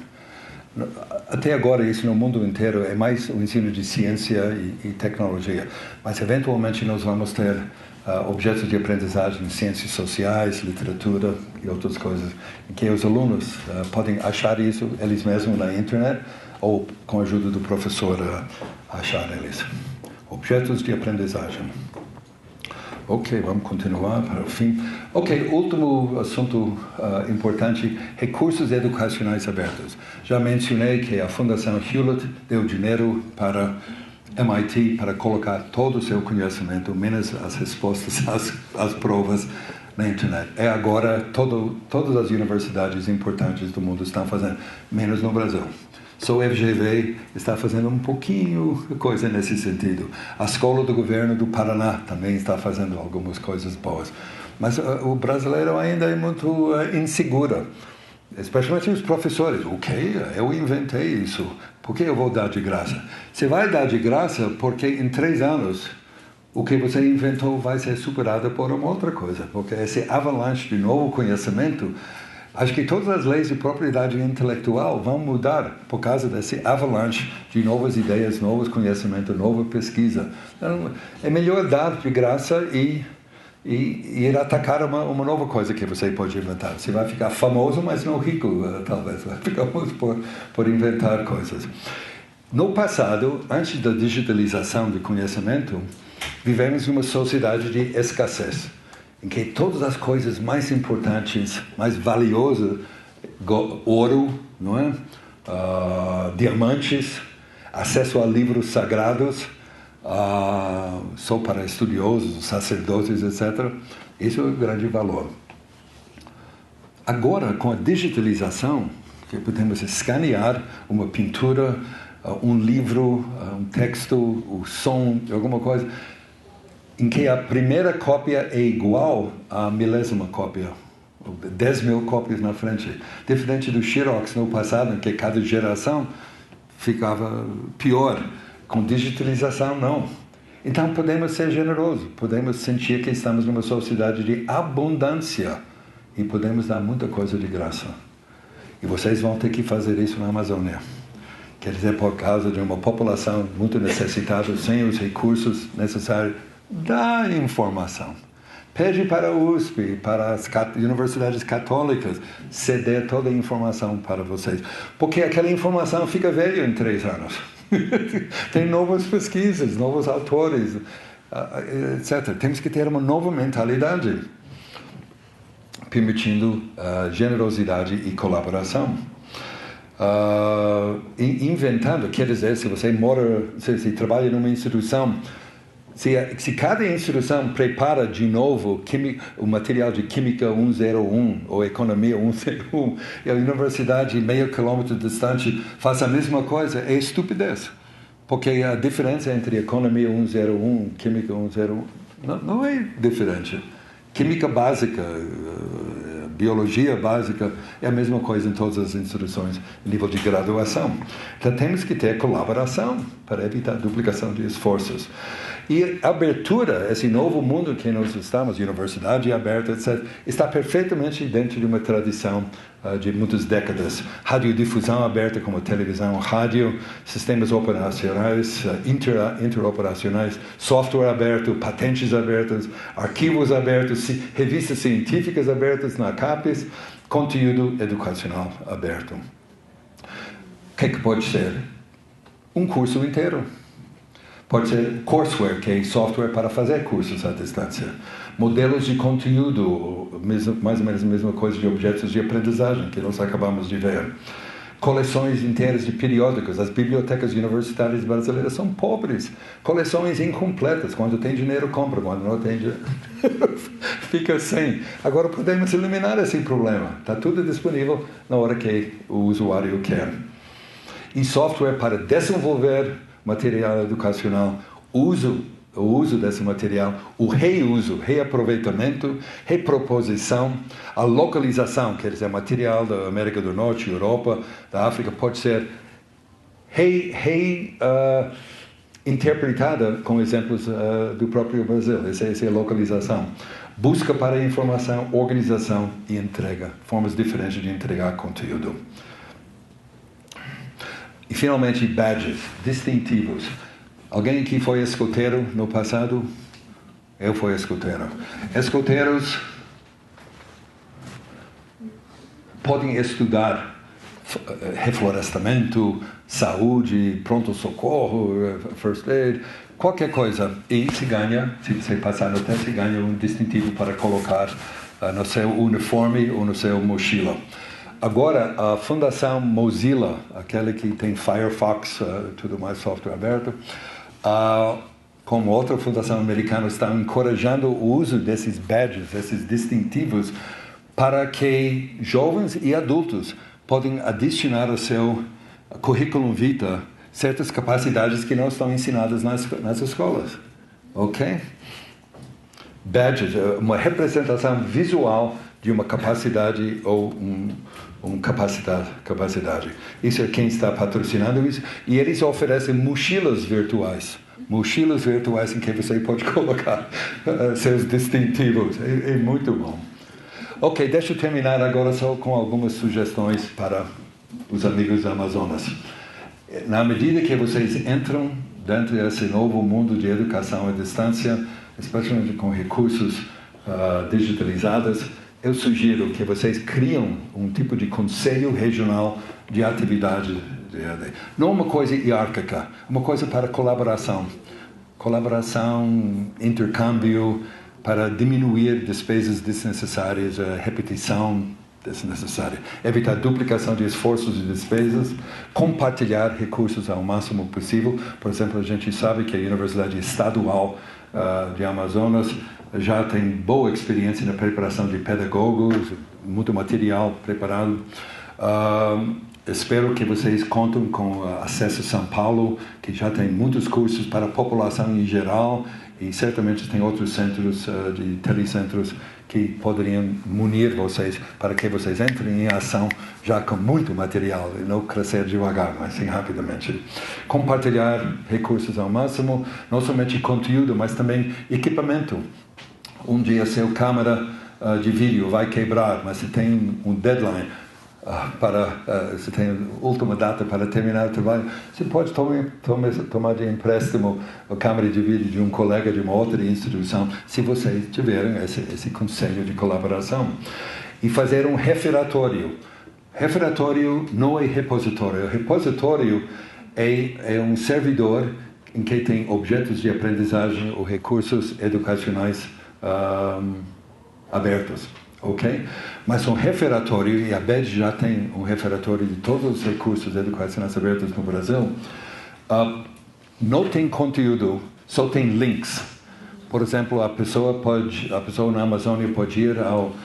Até agora, isso no mundo inteiro é mais o ensino de ciência e tecnologia, mas eventualmente nós vamos ter objetos de aprendizagem, ciências sociais, literatura e outras coisas, em que os alunos podem achar isso eles mesmos na internet ou com a ajuda do professor achar eles. Objetos de aprendizagem. Ok, vamos continuar para o fim. Ok, último assunto importante, recursos educacionais abertos. Já mencionei que a Fundação Hewlett deu dinheiro para MIT para colocar todo o seu conhecimento, menos as respostas às provas, na internet. Agora, todas as universidades importantes do mundo estão fazendo, menos no Brasil. Só o FGV está fazendo um pouquinho de coisa nesse sentido. A Escola do Governo do Paraná também está fazendo algumas coisas boas. Mas o brasileiro ainda é muito inseguro. Especialmente os professores. Ok, eu inventei isso. Por que eu vou dar de graça? Você vai dar de graça porque em 3 anos o que você inventou vai ser superado por uma outra coisa. Porque esse avalanche de novo conhecimento, acho que todas as leis de propriedade intelectual vão mudar por causa desse avalanche de novas ideias, novos conhecimentos, nova pesquisa. Então, é melhor dar de graça e ir atacar uma nova coisa que você pode inventar. Você vai ficar famoso, mas não rico, talvez. Vai ficar por inventar coisas. No passado, antes da digitalização do conhecimento, vivemos numa sociedade de escassez, em que todas as coisas mais importantes, mais valiosas, ouro, não é? Diamantes, acesso a livros sagrados, só para estudiosos, sacerdotes, etc. Isso é um grande valor. Agora, com a digitalização, que podemos escanear uma pintura, um livro, um texto, o som, alguma coisa, em que a primeira cópia é igual à milésima cópia, 10 mil cópias na frente. Diferente do Xerox no passado, em que cada geração ficava pior. Com digitalização, não. Então, podemos ser generosos, podemos sentir que estamos numa sociedade de abundância e podemos dar muita coisa de graça. E vocês vão ter que fazer isso na Amazônia. Quer dizer, por causa de uma população muito necessitada, sem os recursos necessários, dá informação. Pede para a USP, para as universidades católicas, ceder toda a informação para vocês. Porque aquela informação fica velha em 3 anos. Tem novas pesquisas, novos autores, etc. Temos que ter uma nova mentalidade, permitindo generosidade e colaboração. Inventando, quer dizer, se você mora, se trabalha numa instituição, se cada instituição prepara de novo o material de Química 101 ou Economia 101 e a universidade meio quilômetro distante faz a mesma coisa, é estupidez. Porque a diferença entre Economia 101 e Química 101 não é diferente. Química básica, biologia básica, é a mesma coisa em todas as instituições, nível de graduação. Então temos que ter colaboração para evitar duplicação de esforços. E a abertura, esse novo mundo que nós estamos, universidade aberta, etc., está perfeitamente dentro de uma tradição de muitas décadas. Radiodifusão aberta como televisão, rádio, sistemas operacionais, interoperacionais, software aberto, patentes abertas, arquivos abertos, revistas científicas abertas na CAPES, conteúdo educacional aberto. O que pode ser? Um curso inteiro. Pode ser courseware, que é software para fazer cursos à distância. Modelos de conteúdo, mais ou menos a mesma coisa de objetos de aprendizagem, que nós acabamos de ver. Coleções inteiras de periódicos. As bibliotecas universitárias brasileiras são pobres. Coleções incompletas. Quando tem dinheiro, compra. Quando não tem dinheiro, fica sem. Agora podemos eliminar esse problema. Está tudo disponível na hora que o usuário quer. E software para desenvolver material educacional, o uso desse material, o reuso, reaproveitamento, reproposição, a localização, quer dizer, material da América do Norte, Europa, da África, pode ser interpretada com exemplos do próprio Brasil. Essa é a localização. Busca para informação, organização e entrega, formas diferentes de entregar conteúdo. E, finalmente, badges, distintivos. Alguém aqui foi escoteiro no passado? Eu fui escoteiro. Escoteiros podem estudar reflorestamento, saúde, pronto-socorro, first aid, qualquer coisa. E se ganha, se você passar no teste, se ganha um distintivo para colocar no seu uniforme ou no seu mochila. Agora, a Fundação Mozilla, aquela que tem Firefox, tudo mais software aberto, como outra fundação americana, está encorajando o uso desses badges, esses distintivos, para que jovens e adultos podem adicionar ao seu currículo vitae certas capacidades que não estão ensinadas nas escolas. Ok? Badges, uma representação visual de uma capacidade ou capacidade. Isso é quem está patrocinando isso. E eles oferecem mochilas virtuais. Mochilas virtuais em que você pode colocar seus distintivos. É muito bom. Ok, deixa eu terminar agora só com algumas sugestões para os amigos do Amazonas. Na medida que vocês entram dentro desse novo mundo de educação à distância, especialmente com recursos digitalizados, eu sugiro que vocês criem um tipo de conselho regional de atividade de EAD. Não uma coisa hierárquica, uma coisa para colaboração. colaboração, intercâmbio, para diminuir despesas desnecessárias, a repetição desnecessária, evitar duplicação de esforços e despesas, compartilhar recursos ao máximo possível. Por exemplo, a gente sabe que a Universidade Estadual de Amazonas já tem boa experiência na preparação de pedagogos, muito material preparado. Espero que vocês contem com a Acesso São Paulo, que já tem muitos cursos para a população em geral, e certamente tem outros centros de telecentros que poderiam munir vocês para que vocês entrem em ação já com muito material e não crescer devagar, mas sim rapidamente. Compartilhar recursos ao máximo, não somente conteúdo, mas também equipamento. Um dia seu câmera de vídeo vai quebrar, mas você tem um deadline você tem a última data para terminar o trabalho, você pode tomar de empréstimo a câmera de vídeo de um colega de uma outra instituição, se vocês tiverem esse conselho de colaboração. E fazer um referatório. Referatório não é repositório. Repositório é um servidor em que tem objetos de aprendizagem ou recursos educacionais abertos. Ok? Mas um referatório, e a BED já tem um referatório de todos os recursos educacionais abertos no Brasil, não tem conteúdo, só tem links. Por exemplo, a pessoa na Amazônia pode ir ao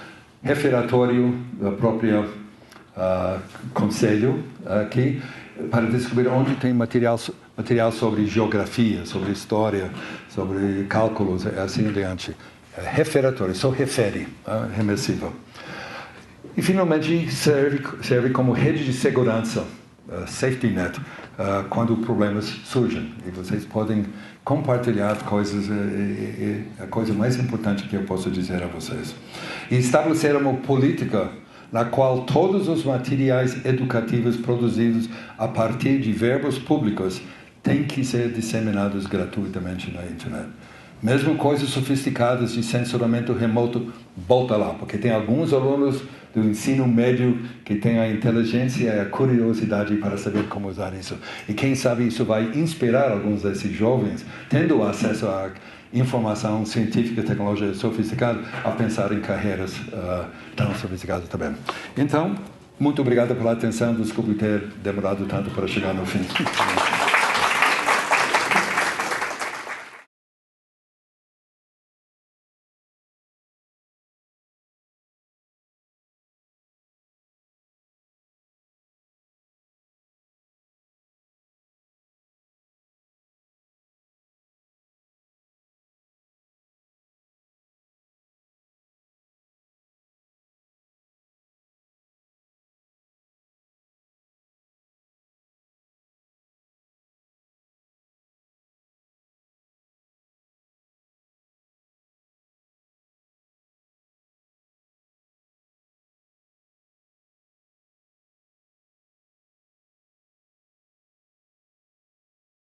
referatório da própria conselho aqui para descobrir onde tem material sobre geografia, sobre história, sobre cálculos, assim adiante. Referatório, só refere, remissiva. E, finalmente, serve como rede de segurança, safety net, quando problemas surgem. E vocês podem compartilhar coisas, a coisa mais importante que eu posso dizer a vocês. E estabelecer uma política na qual todos os materiais educativos produzidos a partir de verbos públicos têm que ser disseminados gratuitamente na internet. Mesmo coisas sofisticadas de censuramento remoto, volta lá, porque tem alguns alunos do ensino médio que têm a inteligência e a curiosidade para saber como usar isso. E quem sabe isso vai inspirar alguns desses jovens, tendo acesso a informação científica e tecnológica sofisticada, a pensar em carreiras tão sofisticadas também. Então, muito obrigado pela atenção. Desculpe ter demorado tanto para chegar no fim.